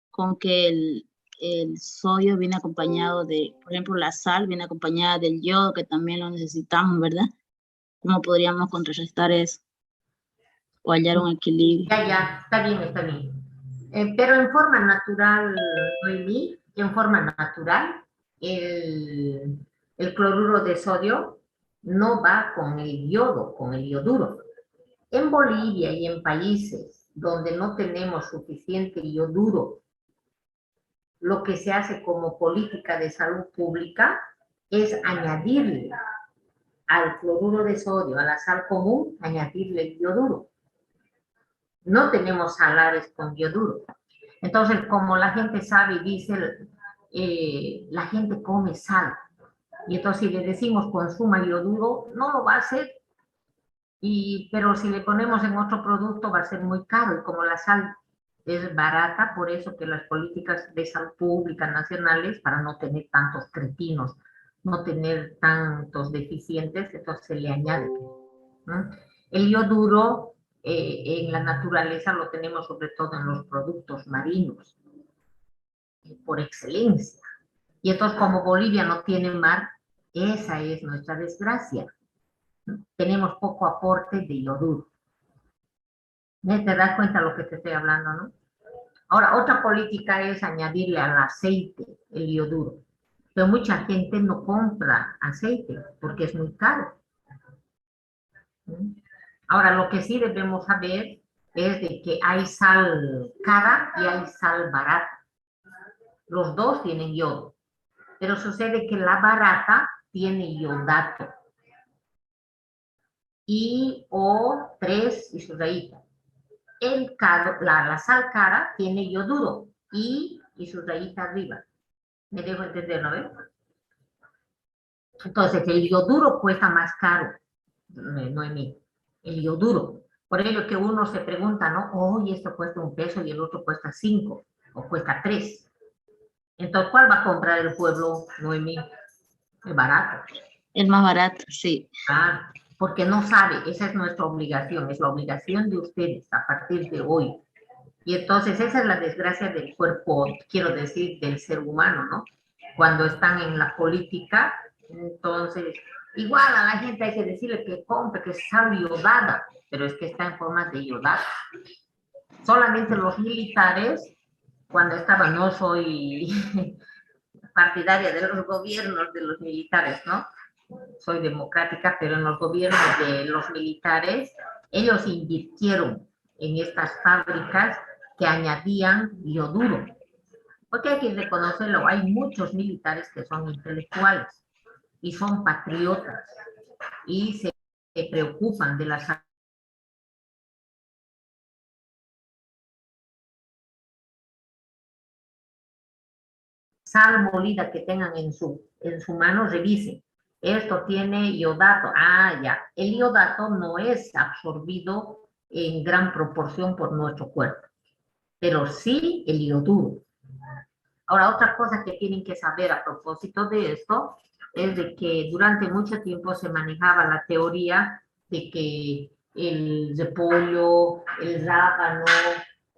con que el sodio viene acompañado de, por ejemplo, la sal viene acompañada del yodo, que también lo necesitamos, ¿verdad? ¿Cómo podríamos contrarrestar eso? O hallar un equilibrio.
Ya, está bien, está bien. Pero en forma natural, Noemí, en forma natural, el cloruro de sodio no va con el yodo, con el yoduro. En Bolivia y en países donde no tenemos suficiente yoduro, lo que se hace como política de salud pública es añadirle al cloruro de sodio, a la sal común, añadirle el yoduro. No tenemos salares con yoduro. Entonces, como la gente sabe y dice, la gente come sal. Y entonces si le decimos consuma yoduro, no lo va a hacer. Pero si le ponemos en otro producto va a ser muy caro. Y como la sal es barata, por eso que las políticas de salud pública nacionales, para no tener tantos cretinos, no tener tantos deficientes, entonces se le añade. ¿No? El yoduro en la naturaleza lo tenemos sobre todo en los productos marinos, por excelencia. Y entonces como Bolivia no tiene mar, esa es nuestra desgracia. Tenemos poco aporte de yoduro. ¿Te das cuenta de lo que te estoy hablando, no? Ahora, otra política es añadirle al aceite el yoduro. Pero mucha gente no compra aceite porque es muy caro. Ahora, lo que sí debemos saber es de que hay sal cara y hay sal barata. Los dos tienen yodo, pero sucede que la barata tiene yodato. Y O3 y su rayita. La sal cara tiene yoduro y su rayita arriba. ¿Me dejo entender, no ves? Entonces, el yoduro cuesta más caro, Noemí. El yoduro. Por ello que uno se pregunta, ¿no? Oye, esto cuesta 1 peso y el otro cuesta 5 o cuesta 3. Entonces, ¿cuál va a comprar el pueblo, Noemí? El barato.
El más barato, sí.
Ah, porque no sabe, esa es nuestra obligación, es la obligación de ustedes a partir de hoy. Y entonces esa es la desgracia del cuerpo, quiero decir, del ser humano, ¿no? Cuando están en la política, entonces Igual a la gente hay que decirle que compre, que es sal iodada, pero es que está en forma de iodada. Solamente los militares, cuando estaban, no soy partidaria de los gobiernos de los militares, ¿no? Soy democrática, pero en los gobiernos de los militares, ellos invirtieron en estas fábricas que añadían yoduro. Porque hay que reconocerlo, hay muchos militares que son intelectuales y son patriotas y se preocupan de la salud. Sal molida que tengan en su mano, revisen. Esto tiene iodato. Ah, ya. El iodato no es absorbido en gran proporción por nuestro cuerpo, pero sí el ioduro. Ahora, otra cosa que tienen que saber a propósito de esto es de que durante mucho tiempo se manejaba la teoría de que el repollo, el rábano,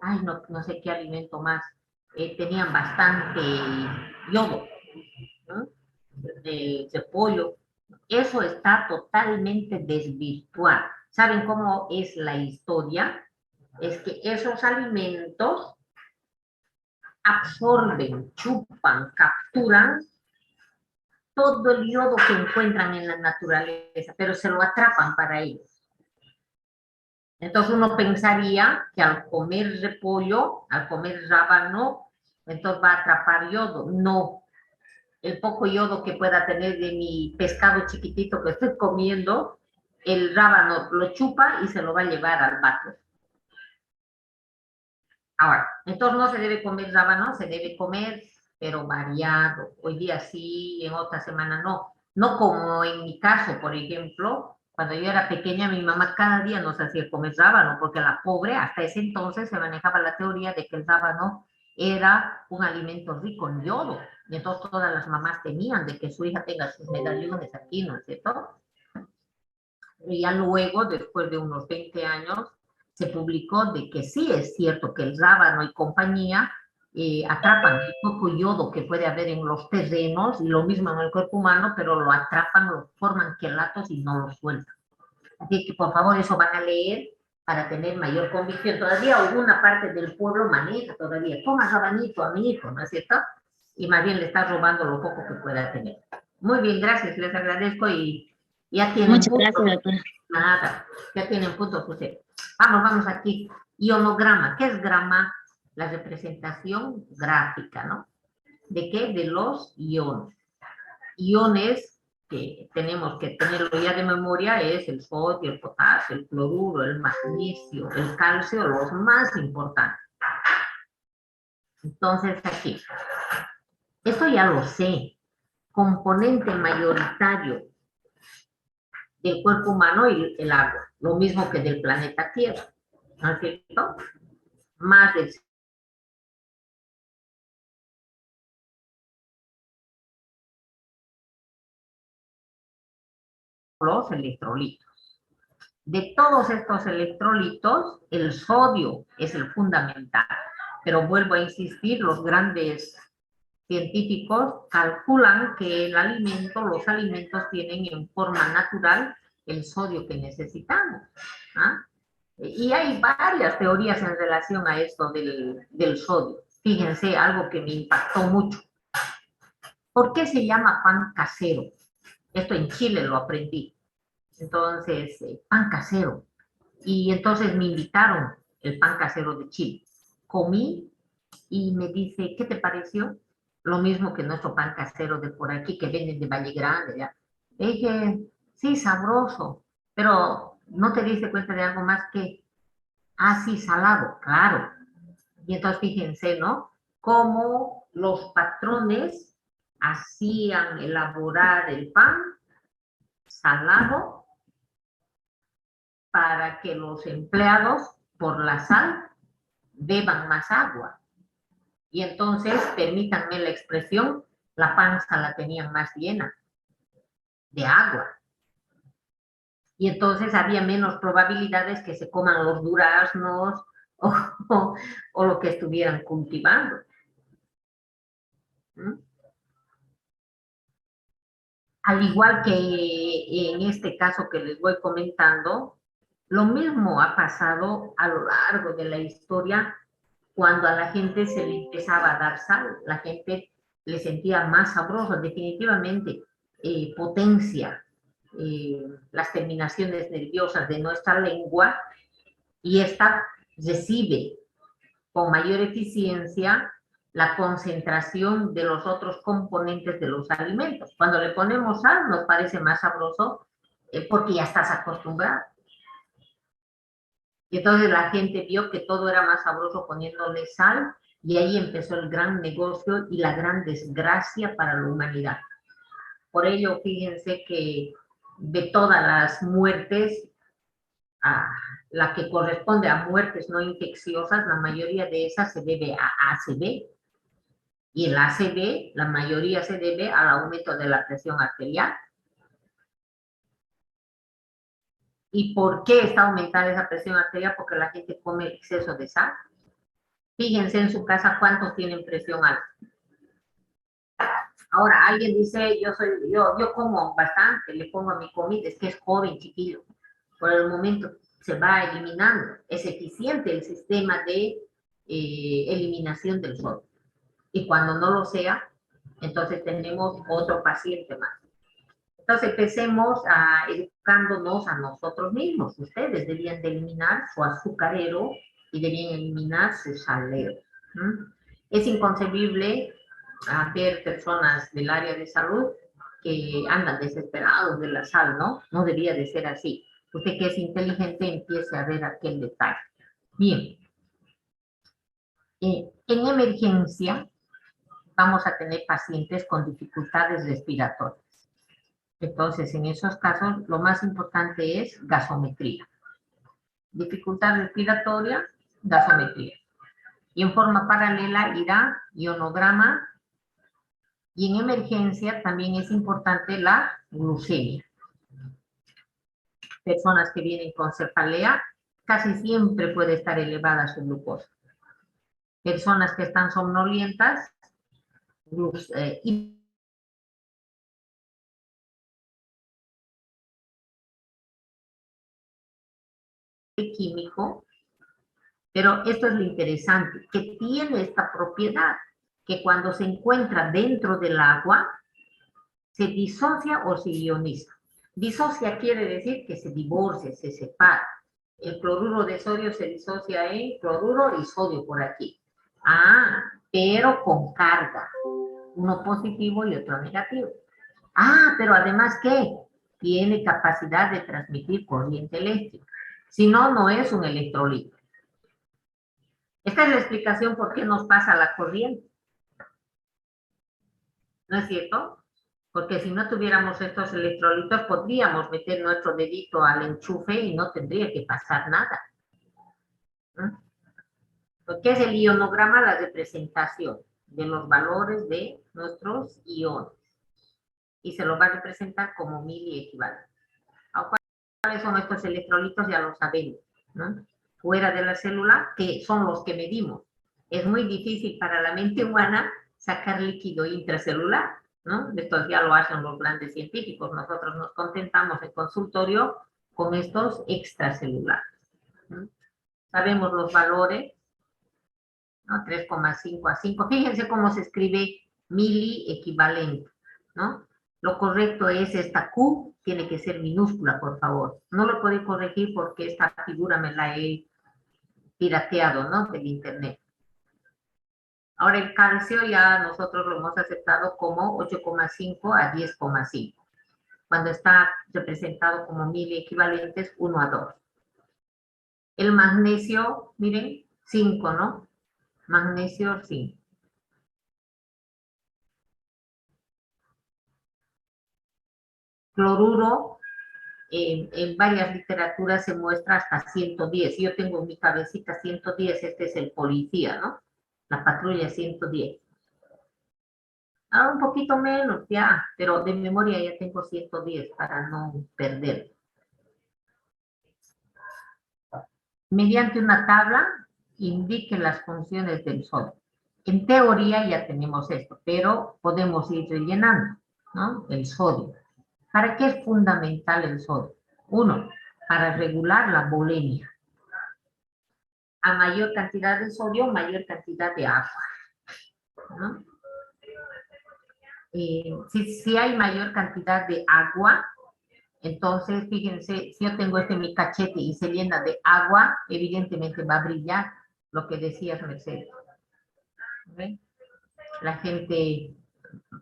ay, no sé qué alimento más, tenían bastante yodo, ¿no? De repollo. Eso está totalmente desvirtuado. ¿Saben cómo es la historia? Es que esos alimentos absorben, chupan, capturan todo el yodo que encuentran en la naturaleza, pero se lo atrapan para ellos. Entonces uno pensaría que al comer repollo, al comer rábano, entonces va a atrapar yodo. No, el poco yodo que pueda tener de mi pescado chiquitito que estoy comiendo, el rábano lo chupa y se lo va a llevar al váter. Ahora, entonces no se debe comer rábano, se debe comer, pero variado. Hoy día sí, en otra semana no. No como en mi caso, por ejemplo, cuando yo era pequeña, mi mamá cada día nos hacía comer rábano, porque la pobre, hasta ese entonces se manejaba la teoría de que el rábano era un alimento rico en yodo. Y entonces todas las mamás temían de que su hija tenga sus medallones aquí, ¿no es cierto? Y ya luego, después de unos 20 años, se publicó de que sí es cierto que el rábano y compañía atrapan el poco yodo que puede haber en los terrenos y lo mismo en el cuerpo humano, pero lo atrapan, lo forman quelatos y no lo sueltan. Así que por favor eso van a leer para tener mayor convicción. Todavía alguna parte del pueblo maneja todavía, toma rabanito a mi hijo, ¿no es cierto? Y más bien le está robando lo poco que pueda tener. Muy bien, gracias, les agradezco y ya tienen
Muchas
puntos.
gracias, doctora.
Nada, ya tienen puntos ustedes. Vamos aquí. Ionograma. ¿Qué es grama? La representación gráfica, ¿no? ¿De qué? De los iones. Iones que tenemos que tenerlo ya de memoria es el sodio, el potasio, el cloruro, el magnesio, el calcio, los más importantes. Entonces aquí, esto ya lo sé. Componente mayoritario del cuerpo humano y el agua, lo mismo que del planeta Tierra, ¿no es cierto? Más del los electrolitos. De todos estos electrolitos, el sodio es el fundamental, pero vuelvo a insistir, los grandes científicos calculan que el alimento, los alimentos tienen en forma natural el sodio que necesitamos. ¿Ah? Y hay varias teorías en relación a esto del sodio. Fíjense, algo que me impactó mucho. ¿Por qué se llama pan casero? Esto en Chile lo aprendí. Entonces, pan casero. Y entonces me invitaron el pan casero de Chile. Comí y me dice, ¿qué te pareció? Lo mismo que nuestro pan casero de por aquí, que venden de Valle Grande. ¿Ya? Dije, sí, sabroso, pero no te diste cuenta de algo más que, sí, salado, claro. Y entonces fíjense, ¿no? Cómo los patrones hacían elaborar el pan salado para que los empleados, por la sal, beban más agua. Y entonces, permítanme la expresión, la panza la tenían más llena de agua. Y entonces había menos probabilidades que se coman los duraznos o lo que estuvieran cultivando. ¿Mm? Al igual que en este caso que les voy comentando, lo mismo ha pasado a lo largo de la historia cuando a la gente se le empezaba a dar sal, la gente le sentía más sabroso, definitivamente potencia las terminaciones nerviosas de nuestra lengua y esta recibe con mayor eficiencia la concentración de los otros componentes de los alimentos. Cuando le ponemos sal nos parece más sabroso porque ya estás acostumbrado. Y entonces la gente vio que todo era más sabroso poniéndole sal y ahí empezó el gran negocio y la gran desgracia para la humanidad. Por ello, fíjense que de todas las muertes, la que corresponde a muertes no infecciosas, la mayoría de esas se debe a ACV. Y el ACV, la mayoría se debe al aumento de la presión arterial. ¿Y por qué está aumentada esa presión arterial? Porque la gente come exceso de sal. Fíjense en su casa cuántos tienen presión alta. Ahora, alguien dice, yo como bastante, le pongo a mi comida, es que es joven, chiquillo. Por el momento se va eliminando. Es eficiente el sistema de eliminación del sodio. Y cuando no lo sea, entonces tenemos otro paciente más. Entonces empecemos educándonos a nosotros mismos. Ustedes debían de eliminar su azucarero y debían eliminar su salero. Es inconcebible ver personas del área de salud que andan desesperados de la sal, ¿no? No debería de ser así. Usted que es inteligente empiece a ver aquel detalle. Bien. En emergencia vamos a tener pacientes con dificultades respiratorias. Entonces, en esos casos, lo más importante es gasometría. Dificultad respiratoria, gasometría. Y en forma paralela irá ionograma. Y en emergencia también es importante la glucemia. Personas que vienen con cefalea, casi siempre puede estar elevada su glucosa. Personas que están somnolientas, químico, pero esto es lo interesante, que tiene esta propiedad, que cuando se encuentra dentro del agua, se disocia o se ioniza. Disocia quiere decir que se divorcia, se separa. El cloruro de sodio se disocia en cloruro y sodio por aquí. Pero con carga. Uno positivo y otro negativo. Pero además, ¿qué? Tiene capacidad de transmitir corriente eléctrica. Si no, no es un electrolito. Esta es la explicación por qué nos pasa la corriente. ¿No es cierto? Porque si no tuviéramos estos electrolitos, podríamos meter nuestro dedito al enchufe y no tendría que pasar nada. ¿Qué es el ionograma? La representación de los valores de nuestros iones. Y se lo va a representar como mili equivalente. ¿Cuáles son estos electrolitos? Ya lo sabemos, ¿no? Fuera de la célula, que son los que medimos. Es muy difícil para la mente humana sacar líquido intracelular, ¿no? Esto ya lo hacen los grandes científicos. Nosotros nos contentamos en consultorio con estos extracelulares, ¿no? Sabemos los valores, ¿no? 3,5 a 5. Fíjense cómo se escribe mili equivalente, ¿no? Lo correcto es esta Q, tiene que ser minúscula, por favor. No lo puedo corregir porque esta figura me la he pirateado, ¿no? Del internet. Ahora el calcio ya nosotros lo hemos aceptado como 8,5 a 10,5. Cuando está representado como mili equivalentes 1 a 2. El magnesio, miren, 5, ¿no? Magnesio 5. Cloruro, en varias literaturas se muestra hasta 110. Yo tengo en mi cabecita 110, este es el policía, ¿no? La patrulla 110. Un poquito menos ya, pero de memoria ya tengo 110 para no perder. Mediante una tabla, indique las funciones del sodio. En teoría ya tenemos esto, pero podemos ir rellenando, ¿no? El sodio. ¿Para qué es fundamental el sodio? Uno, para regular la bulimia. A mayor cantidad de sodio, mayor cantidad de agua, ¿no? Si hay mayor cantidad de agua, entonces fíjense, si yo tengo este en mi cachete y se llena de agua, evidentemente va a brillar, lo que decías, Mercedes. ¿Ven? La gente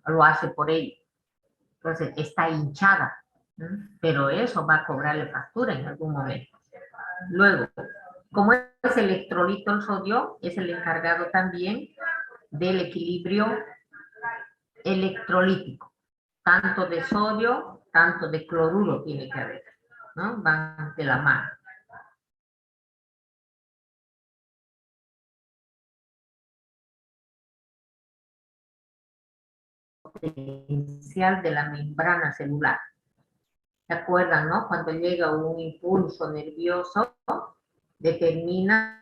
lo hace por ello. Entonces está hinchada, ¿no? Pero eso va a cobrarle factura en algún momento. Luego, como es electrolito el sodio, es el encargado también del equilibrio electrolítico. Tanto de sodio, tanto de cloruro tiene que haber, ¿no? Van de la mano. Potencial de la membrana celular. ¿Se acuerdan, no? Cuando llega un impulso nervioso, determina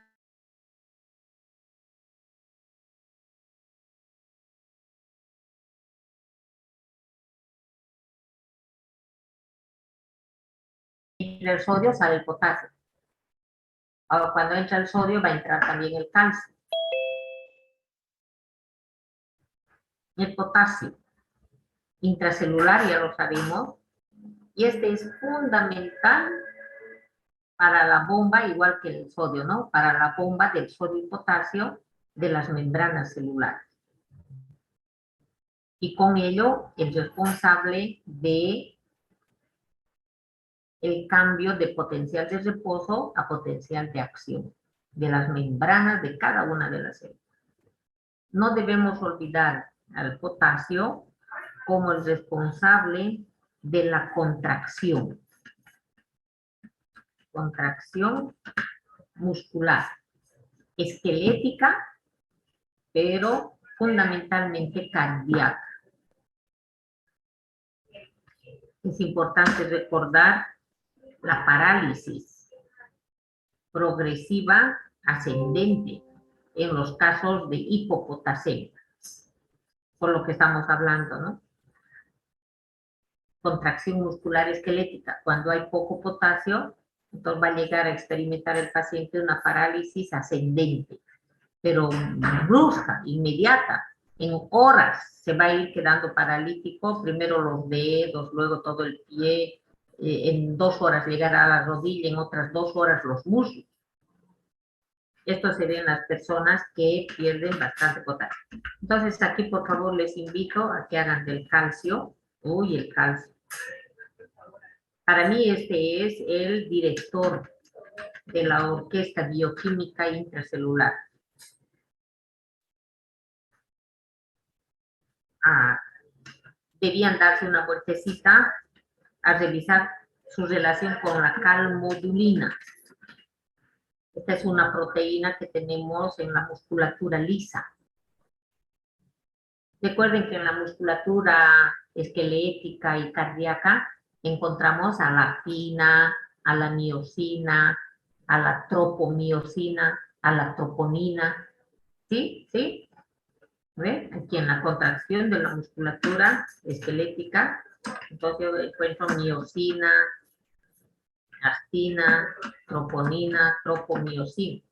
entra el sodio, sale el potasio. Ahora, cuando entra el sodio, va a entrar también el calcio. El potasio intracelular, ya lo sabemos, y este es fundamental para la bomba, igual que el sodio, ¿no? Para la bomba del sodio y potasio de las membranas celulares. Y con ello es responsable de el cambio de potencial de reposo a potencial de acción de las membranas de cada una de las células. No debemos olvidar al potasio como el responsable de la contracción. Contracción muscular, esquelética, pero fundamentalmente cardíaca. Es importante recordar la parálisis progresiva ascendente en los casos de hipopotasemia, por lo que estamos hablando, ¿no? Contracción muscular esquelética, cuando hay poco potasio, entonces va a llegar a experimentar el paciente una parálisis ascendente, pero brusca, inmediata, en horas se va a ir quedando paralítico, primero los dedos, luego todo el pie, en 2 horas llegará a la rodilla, en otras 2 horas los muslos. Esto se ve en las personas que pierden bastante potasio. Entonces aquí por favor les invito a que hagan del calcio. Uy, el calcio. Para mí este es el director de la orquesta bioquímica intracelular. Debían darse una vueltecita a revisar su relación con la calmodulina. Esta es una proteína que tenemos en la musculatura lisa. Recuerden que en la musculatura esquelética y cardíaca encontramos a la actina, a la miosina, a la tropomiosina, a la troponina. ¿Sí? ¿Sí? ¿Ve? Aquí en la contracción de la musculatura esquelética, entonces yo encuentro miosina, actina, troponina, tropomiosina.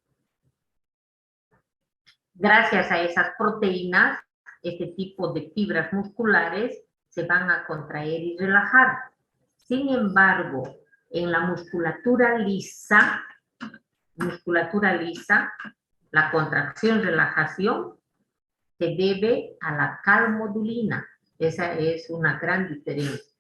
Gracias a esas proteínas, este tipo de fibras musculares se van a contraer y relajar. Sin embargo, en la musculatura lisa, la contracción-relajación se debe a la calmodulina. Esa es una gran diferencia.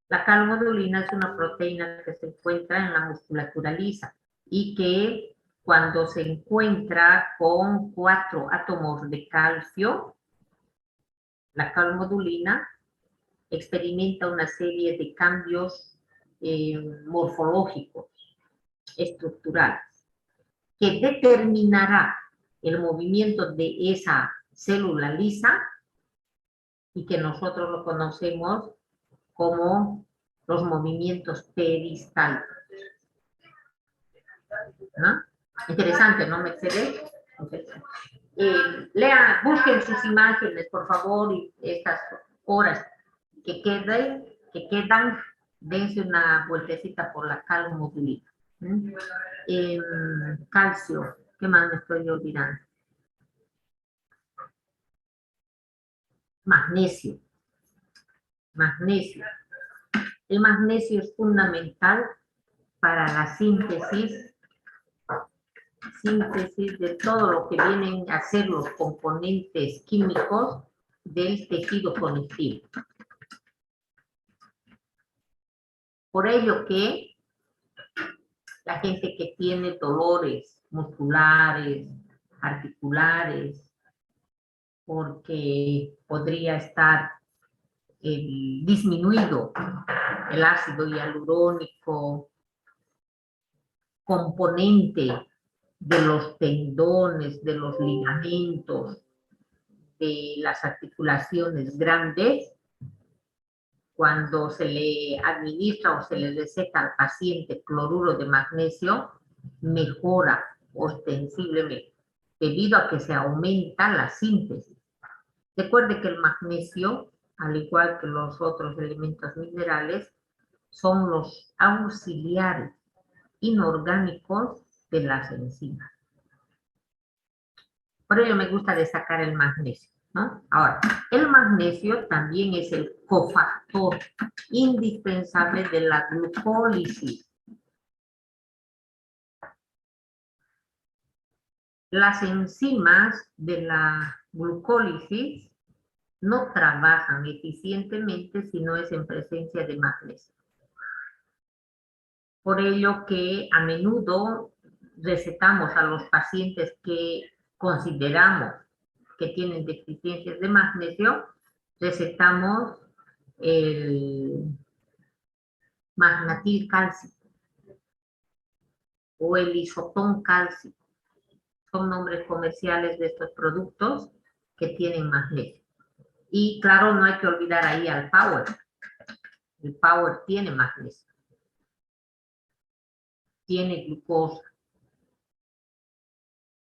La calmodulina es una proteína que se encuentra en la musculatura lisa y que cuando se encuentra con 4 átomos de calcio, la calmodulina experimenta una serie de cambios morfológicos, estructurales, que determinará el movimiento de esa célula lisa y que nosotros lo conocemos como los movimientos peristálticos. ¿No? Interesante, ¿no, Mercedes? Busquen sus imágenes, por favor, y estas horas que queden, que quedan, dense una vueltecita por la calmodulina. Calcio, ¿qué más me estoy olvidando? Magnesio. Magnesio. El magnesio es fundamental para la síntesis de todo lo que vienen a ser los componentes químicos del tejido conectivo. Por ello que la gente que tiene dolores musculares, articulares, porque podría estar disminuido el ácido hialurónico, componente de los tendones, de los ligamentos, de las articulaciones grandes, cuando se le administra o se le receta al paciente cloruro de magnesio, mejora ostensiblemente, debido a que se aumenta la síntesis. Recuerde que el magnesio, al igual que los otros elementos minerales, son los auxiliares inorgánicos de las enzimas. Por ello me gusta destacar el magnesio, ¿no? Ahora, el magnesio también es el cofactor indispensable de la glucólisis. Las enzimas de la glucólisis no trabajan eficientemente si no es en presencia de magnesio. Por ello que a menudo recetamos a los pacientes que consideramos que tienen deficiencias de magnesio, recetamos el magnatil cálcico o el isotón cálcico. Son nombres comerciales de estos productos que tienen magnesio. Y claro, no hay que olvidar ahí al Power. El Power tiene magnesio. Tiene glucosa.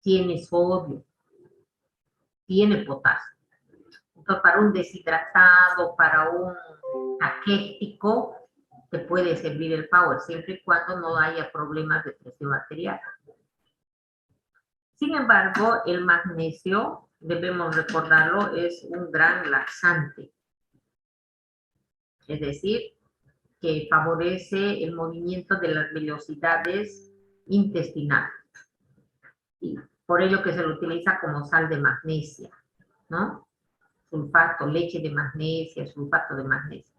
Tiene sodio. Tiene potasio. Entonces, para un deshidratado, para un aquético, te puede servir el Power, siempre y cuando no haya problemas de presión arterial. Sin embargo, el magnesio, debemos recordarlo, es un gran laxante. Es decir, que favorece el movimiento de las velocidades intestinales. Y por ello que se lo utiliza como sal de magnesia, ¿no? Sulfato, leche de magnesia, sulfato de magnesio.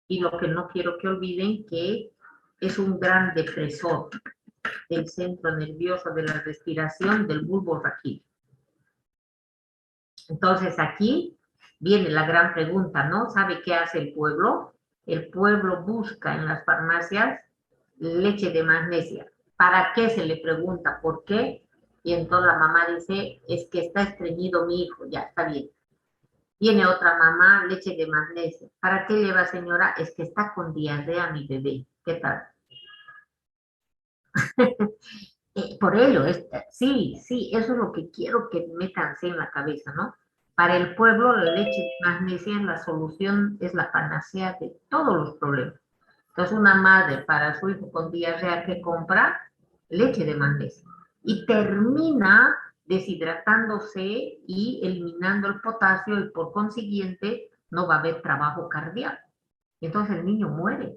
Y lo que no quiero que olviden que es un gran depresor del centro nervioso de la respiración del bulbo raquídeo. Entonces aquí viene la gran pregunta, ¿no? ¿Sabe qué hace el pueblo? El pueblo busca en las farmacias leche de magnesia. ¿Para qué? Se le pregunta, ¿por qué? Y entonces la mamá dice, es que está estreñido mi hijo, ya está bien. Viene otra mamá, leche de magnesia. ¿Para qué lleva, señora? Es que está con diarrea mi bebé. ¿Qué tal? Por ello, sí, eso es lo que quiero que métanse en la cabeza, ¿no? Para el pueblo, la leche de magnesia es la solución, es la panacea de todos los problemas. Entonces, una madre para su hijo con diarrea, ¿qué compra? Leche de magnesia. Y termina deshidratándose y eliminando el potasio y por consiguiente no va a haber trabajo cardíaco. Entonces el niño muere.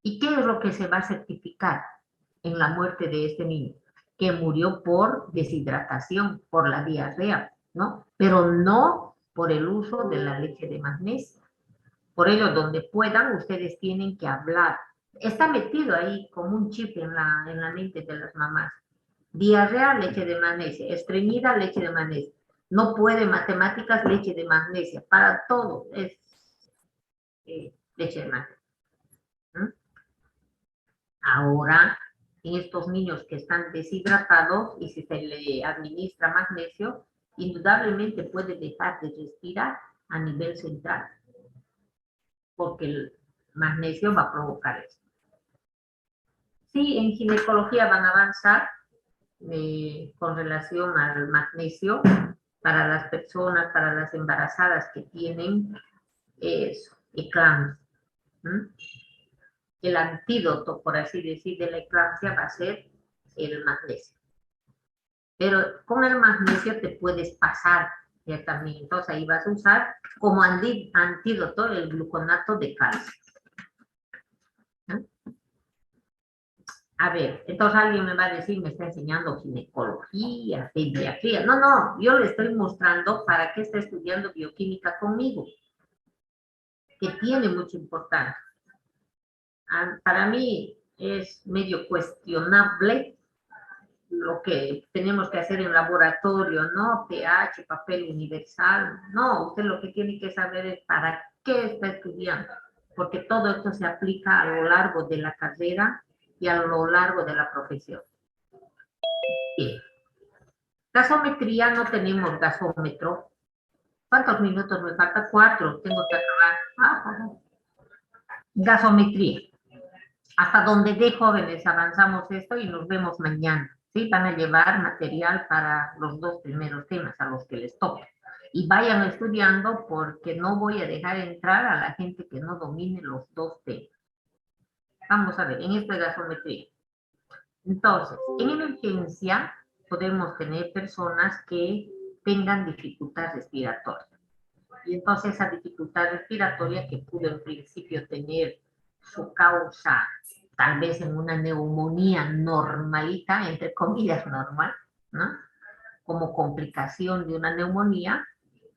¿Y qué es lo que se va a certificar en la muerte de este niño? Que murió por deshidratación, por la diarrea, ¿no? Pero no por el uso de la leche de magnesia. Por ello, donde puedan, ustedes tienen que hablar. Está metido ahí como un chip en la mente de las mamás. Diarrea, leche de magnesia. Estreñida, leche de magnesia. No puede matemáticas, leche de magnesia. Para todo es leche de magnesia. Ahora, en estos niños que están deshidratados y si se le administra magnesio, indudablemente puede dejar de respirar a nivel central, porque el magnesio va a provocar eso. Sí, en ginecología van a avanzar con relación al magnesio para las personas, para las embarazadas que tienen eclampsia. El antídoto, por así decir, de la eclampsia va a ser el magnesio. Pero con el magnesio te puedes pasar ya también. Entonces ahí vas a usar como antídoto el gluconato de calcio. A ver, entonces alguien me va a decir, me está enseñando ginecología, pediatría. No, no, yo le estoy mostrando para qué está estudiando bioquímica conmigo, que tiene mucha importancia. Para mí es medio cuestionable lo que tenemos que hacer en laboratorio, ¿no? pH, papel universal. No, usted lo que tiene que saber es para qué está estudiando, porque todo esto se aplica a lo largo de la carrera y a lo largo de la profesión. Bien. Gasometría, no tenemos gasómetro. ¿Cuántos minutos me falta? 4, tengo que acabar. Gasometría. Hasta donde de jóvenes avanzamos esto y nos vemos mañana. ¿Sí? Van a llevar material para los 2 primeros temas a los que les toque. Y vayan estudiando porque no voy a dejar entrar a la gente que no domine los 2 temas. Vamos a ver, en esta gasometría. Entonces, en emergencia podemos tener personas que tengan dificultad respiratoria. Y entonces esa dificultad respiratoria que pudo en principio tener su causa tal vez en una neumonía normalita, entre comillas normal, ¿no? Como complicación de una neumonía,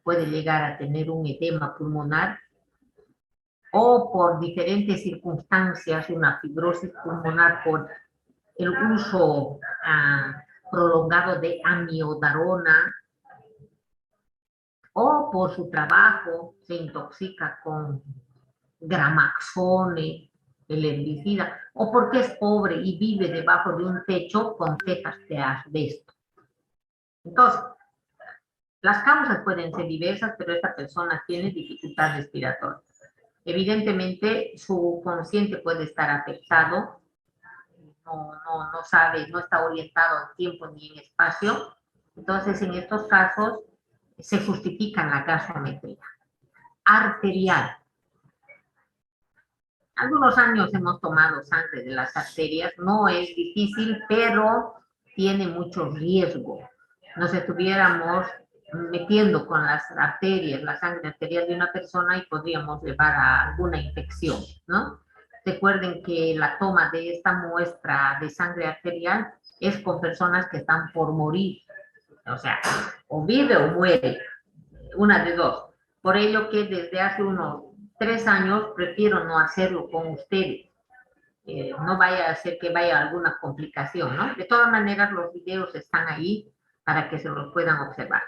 puede llegar a tener un edema pulmonar o por diferentes circunstancias una fibrosis pulmonar por el uso prolongado de amiodarona o por su trabajo se intoxica con gramaxone, el herbicida, o porque es pobre y vive debajo de un techo con tejas de asbesto. Entonces, las causas pueden ser diversas, pero esta persona tiene dificultad respiratoria. Evidentemente, su consciente puede estar afectado, no sabe, no está orientado en tiempo ni en espacio. Entonces, en estos casos, se justifica la gasometría. Arterial. Algunos años hemos tomado sangre de las arterias, no es difícil, pero tiene mucho riesgo. Nos estuviéramos metiendo con las arterias, la sangre arterial de una persona y podríamos llevar a alguna infección, ¿no? Recuerden que la toma de esta muestra de sangre arterial es con personas que están por morir. O sea, o vive o muere, una de dos. Por ello que desde hace unos 3 años prefiero no hacerlo con ustedes. No vaya a ser que vaya alguna complicación, ¿no? De todas maneras, los videos están ahí para que se los puedan observar.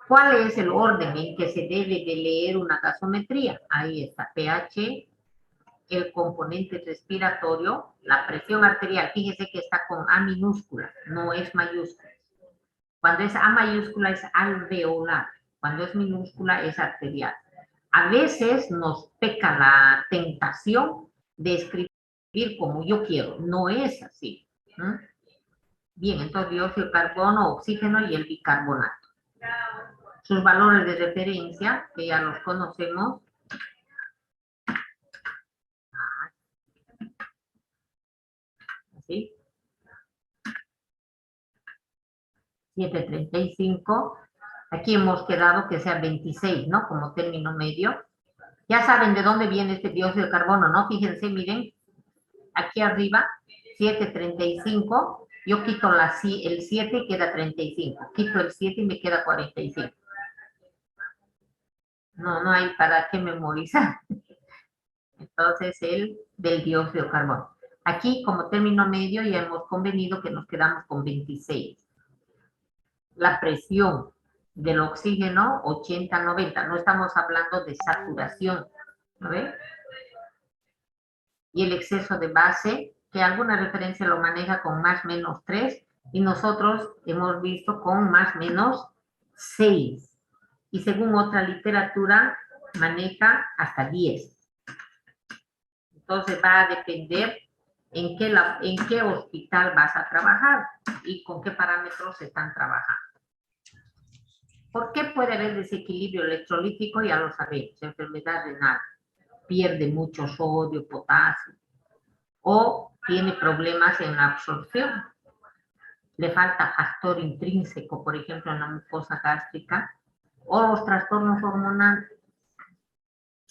¿Cuál es el orden en que se debe de leer una gasometría? Ahí está, pH, el componente respiratorio, la presión arterial. Fíjese que está con A minúscula, no es mayúscula. Cuando es A mayúscula es alveolar, cuando es minúscula es arterial. A veces nos peca la tentación de escribir como yo quiero, no es así. Bien, entonces dióxido de carbono, oxígeno y el bicarbonato. Sus valores de referencia, que ya los conocemos. ¿Sí? 735. Aquí hemos quedado que sea 26, ¿no? Como término medio. Ya saben de dónde viene este dióxido de carbono, ¿no? Fíjense, miren, aquí arriba, 735, yo quito el 7 y queda 35, quito el 7 y me queda 45. No hay para qué memorizar. Entonces, el del dióxido de carbono. Aquí, como término medio, ya hemos convenido que nos quedamos con 26. La presión del oxígeno, 80-90. No estamos hablando de saturación, ¿no ven? Y el exceso de base, que alguna referencia lo maneja con más menos 3, y nosotros hemos visto con más menos 6. Y según otra literatura, maneja hasta 10. Entonces va a depender en qué hospital vas a trabajar y con qué parámetros se están trabajando. ¿Por qué puede haber desequilibrio electrolítico? Ya lo sabemos, enfermedad renal. pierde mucho sodio, potasio, o tiene problemas en la absorción. Le falta factor intrínseco, por ejemplo, en la mucosa gástrica, o los trastornos hormonales.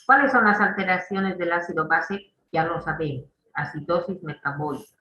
¿Cuáles son las alteraciones del ácido base? Ya lo sabemos, acidosis metabólica.